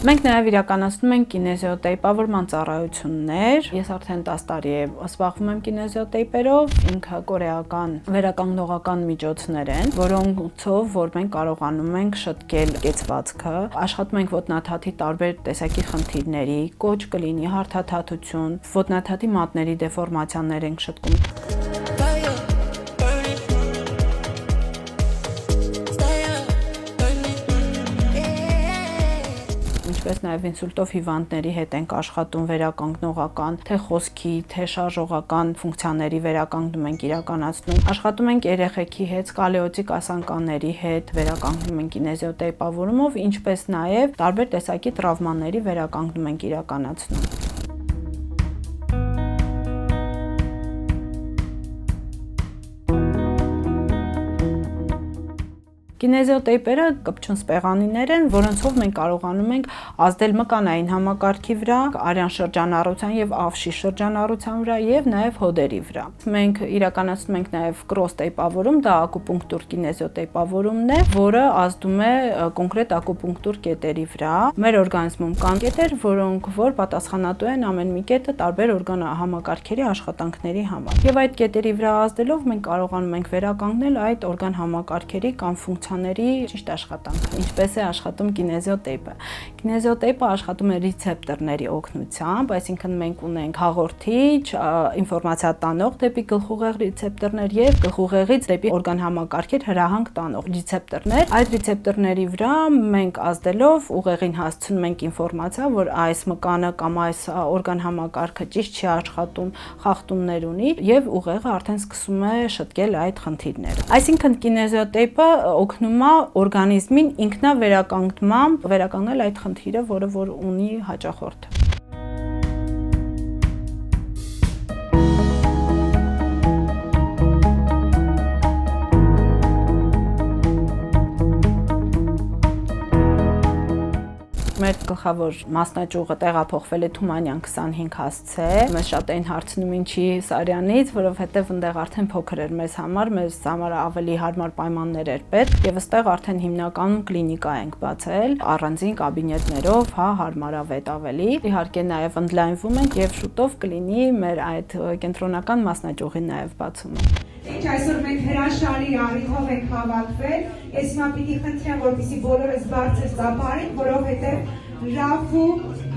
Speaker 12: Մենք նաև իրականացնում ենք կինեզիոտերապևտման ծառայություններ։ Ես արդեն 10 տարի եմ զբաղվում եմ կինեզիոտերապերով, ինքը կորեական վերականգնողական միջոցներ են, որոնցով որ մենք կարողանում ենք շտկել կեցվածքը, աշխատում ենք ոտնաթաթի տարբեր տեսակի խնդիրների, կոչ կլինի, հարթաթաթություն, ոտնաթաթի մատների դեֆորմացիաներ ենք շտկում։ Ինչպես նաև ինսուլտով հիվանդների հետ ենք աշխատում վերականգնողական, թե խոսքի, թե շարժողական ֆունկցիաների վերականգնում ենք իրականացնում։ Աշխատում ենք երեխեքի հետ, սկալեոտիկ ասանկաների հետ, վերականգնում ենք կինեզիոտերապևտումով, ինչպես նաև տարբեր տեսակի տրավմաների վերականգնում ենք իրականացնում։ Կինեզիոտերապերը կպչուն սպեղանիներ են, որոնցով մենք կարողանում ենք ազդել մկանային համակարգի վրա, արյան շրջանառության եւ ավշի շրջանառության վրա եւ նաեւ հոդերի վրա։ Մենք իրականացնում ենք նաեւ կրոս տերապևտում, դա ակուպունկտուր կինեզիոտերապևտումն է, որը ազդում է կոնկրետ ակուպունկտուր կետերի վրա։ Մեր օրգանիզմում կան կետեր, որոնք որ պատասխանատու են ամեն մի կետը տարբեր օրգանահամակարգերի աշխատանքների համար։ Եվ այդ կետերի վրա ազդելով մենք կարողանում ենք վերականգնել այդ օրգան համակարգերի կամ ֆունկցիաների ճիշտ աշխատանքը։ Ինչպես է աշխատում կինեզիոտերապը։ Կինեզիոտերապը աշխատում է ռեցեպտորների օգնությամբ, այսինքն մենք ունենք հաղորդիչ, ինֆորմացիա տանող դեպի գլխուղեղ ռեցեպտորներ եւ գլխուղեղից դեպի օրգան համակարգեր հրահանգ տանող ռեցեպտորներ։ Այդ ռեցեպտորների վրա մենք ազդելով ուղեղին հասցնում ենք ինֆորմացիա, որ այս մկանը կամ այս օրգան համակարգը ճիշտ չի աշխատում, խախտումներ ունի եւ ուղեղը արդեն սկսում է շտկել այդ խնդիրները։ Այսինքն կինեզիոտերապը օգնում է օրգանիզմին ինքնավերականգնմամբ վերականգնել այդ խնդիրը, որը որ ունի հաճախորդը։ Մեր գլխավոր մասնաճյուղը տեղափոխվել է Թումանյան 25 հասցե։ Մեզ շատ էին հարցնում ինչի Սարյանից, որովհետև այնտեղ արդեն փոքր էր մեզ համար ավելի հարմար պայմաններ էր պետք եւ այստեղ արդեն հիմնականում կլինիկա ենք բացել, առանձին կաբինետներով, հարմարավետ ավելի։ Իհարկե նաեւ ընդլայնվում ենք եւ շուտով կլինի մեր այդ կենտրոնական մասնաճյուղի նաեւ բացումը։
Speaker 21: Ինչ այսօր մենք հրաշալի առիթով ենք հավաքվել, ես հիմա պիտի խնդրեմ, որպեսզի բոլորս բարձր ծափարենք, որովհետև Ռաֆու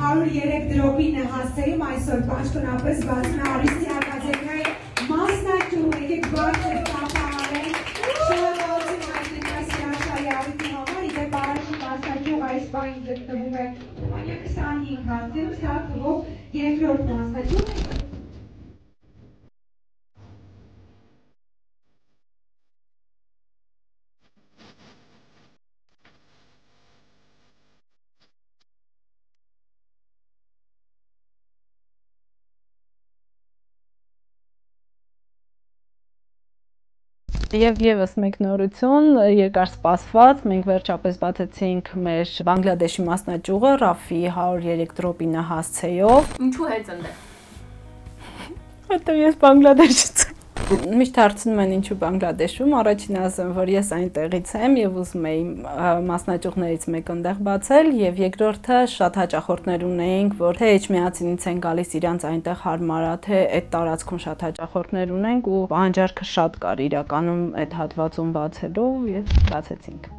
Speaker 21: 103 դրոպին է հասցեում այսօր պաշտոնապես բացն Արիստի ակադեմիայի մասնաճյուղ եկեք բարձր կապահարեն շնորհավորություն հայտնենք այս հրաշալի առիթի համար իդեպ առաջին մասնաճյուղ այս բանին գտնվում է 25 հասցեում սա թվով երկրորդ մասնաճյուղ
Speaker 2: Եվ եւս մեկ նորություն, երկար սպասված, մենք վերջապես բացեցինք մեր Բանգլադեշի մասնաճյուղը Ռաֆի 103 դրոպինը հասցեով։
Speaker 1: Ինչու հետ ընդ
Speaker 2: Հետո ես Բանգլադեշից Միշտ հարցնում են ինչու Բանգլադեշում, առաջին ասեմ, որ ես այնտեղից եմ եւ ուզում էի մասնաճյուղներից մեկը այնտեղ բացել եւ երկրորդը շատ հաճախորդներ ունեինք, որ թե Էջմիածինից են գալիս իրանց այնտեղ հարմար է, թե այդ տարածքում շատ հաճախորդներ ունենք ու պահանջարկը շատ կար իրականում այդ հատվածում բացելու եւ բացեցինք։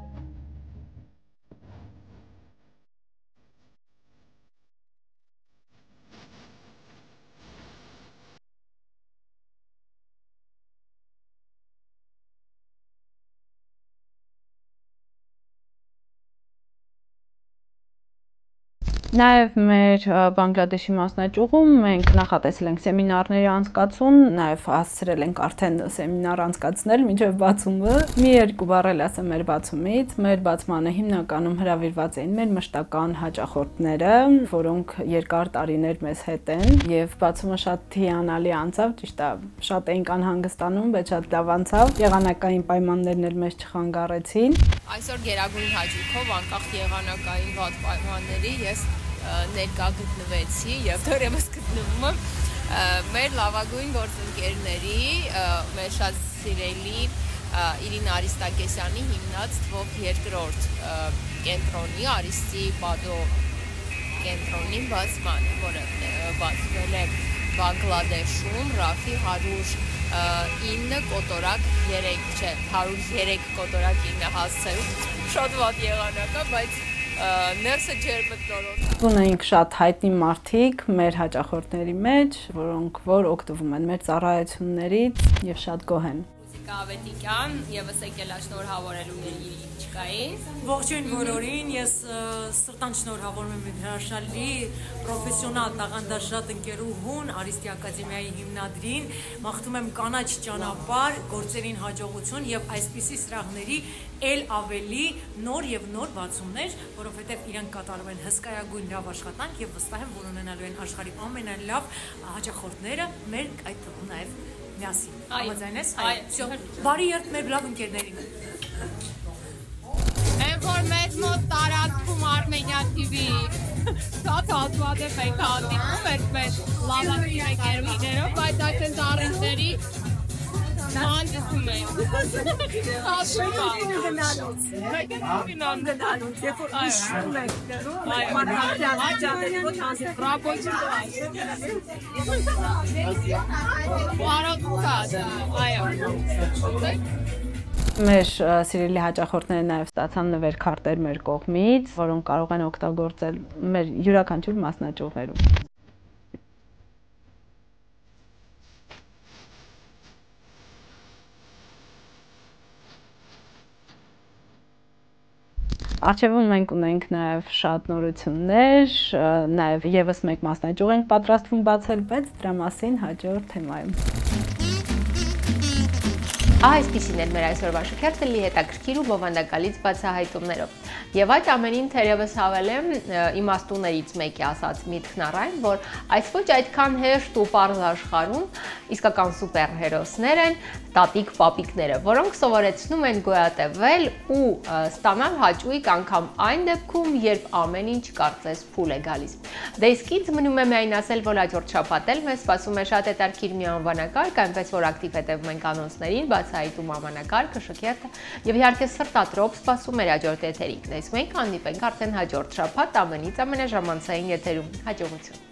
Speaker 2: Նաև մեր Բանգլադեշի մասնաճյուղում մենք նախատեսել ենք սեմինարների անցկացում, նաև հասցրել ենք արդեն սեմինար անցկացնել մինչև բացումը։ Մի երկու բառ էլ ասեմ մեր բացումից։ Մեր բացմանը հիմնականում հրավիրված էին մեր մշտական հաճախորդները, որոնք երկար տարիներ մեզ հետ են, եւ բացումը շատ հիանալի անցավ, ճիշտ է, շատ էինք անհանգստանում, բայց շատ լավ անցավ։ Եղանակային պայմաններն էլ մեզ չխանգարեցին։
Speaker 1: Այսօր գերագույն հաճույքով անկախ եղանակային վատ պայմանների ես ներկա գտնվեցի եւ դեռևս գտնվում եմ մեր լավագույն գործընկերների, մեր շատ սիրելի Իրինա Արիստակեսյանի հիմնած թվով երկրորդ կենտրոնի Արիստի Պադո կենտրոնի բացմանը, որը բացվել է Բանգլադեշում Ռաֆի 109 կոտորակ 3, չէ, 103 կոտորակ 9 հասցեում, շատ վատ եղանակ է, բայց ներսը ջերմտնորոտ։
Speaker 2: Ունենք շատ հայտնի մարդիկ մեր հաճախորդների մեջ, որոնք որ օգտվում են մեր ծառայություններից եւ շատ գոհ են։
Speaker 1: Ավետիկյան եւս եկել է շնորհավորելու Իրիկային։
Speaker 22: Ողջույն բոլորին, ես սրտան շնորհավորում եմ իմ հրաշալի պրոֆեսիոնալ տաղանդաշատ ընկերուհուն Արիստի ակադեմիայի հիմնադրին, մաղթում եմ կանաչ ճանապարհ, գործերին հաջողություն եւ այսպիսի սրահների ել ավելի նոր եւ նոր բացումներ, որովհետեւ իրանք կատարում են հսկայագույն լավ աշխատանք եւ վստահ եմ, որ ունենալու են աշխարհի ամենալավ հաճախորդները, մեր այդ թվում նաեւ միասին։ Համաձայն ես։ Այո։ Բարի երթ մեր լավ ընկերներին։
Speaker 1: Են որ մեծ մոտ տարածքում Armenia TV-ի շատ հազվադեպ ենք հանդիպում մեր լավագույն ընկերուներով, բայց այդպես առիթների հանդիպում ենք։ Ասում եմ գնալուց, երբ որ իշխում ենք դերում, մարդկության հաճատել, ոչ անձի
Speaker 2: Մեր սիրելի հաճախորդները նաև ստացան նվերքարտեր մեր կողմից, որոնք կարող են օգտագործել մեր յուրաքանչյուր մասնաճյուղերում։ Առջևում մենք ունենք նաև շատ նորություններ, նաև եւս մեկ մասնաճյուղ ենք պատրաստվում բացել, բայց դրա մասին հաջորդ թեմայում։
Speaker 1: Այսպիսին էր մեր այսօրվա շքերթը լի հետաքրքիր ու բովանդակալից բացահայտումներով։ Եվ այդ ամենին թերևս հավելեմ իմաստուներից մեկի ասած միտքն առայն, որ այս ոչ այդքան հեշտ ու պարզ աշխարհում իսկական սուպերհերոսներ են տատիկ պապիկները, որոնք սովորեցնում են գոյատևել ու ստանալ հաճույք անգամ այն դեպքում, երբ ամեն ինչ կարծես փուլ է գալիս։ Դե իսկ ինձ մնում է միայն ասել, որ հաջորդ շաբաթ էլ մեզ սպասում է շատ հետաքրքիր մի անվանակարգ, այնպես որ ակտիվ հետևում ենք անոնսներին, բացահայտում անվանակարգը, շքերթը եւ իհարկե սրտատրոփ սպասում էր հաջորդ եթերին։ Դες մենք հանդիպենք արդեն հաջորդ շաբաթ ամենից ամենաժամանցային եթերում։ Հաջողություն։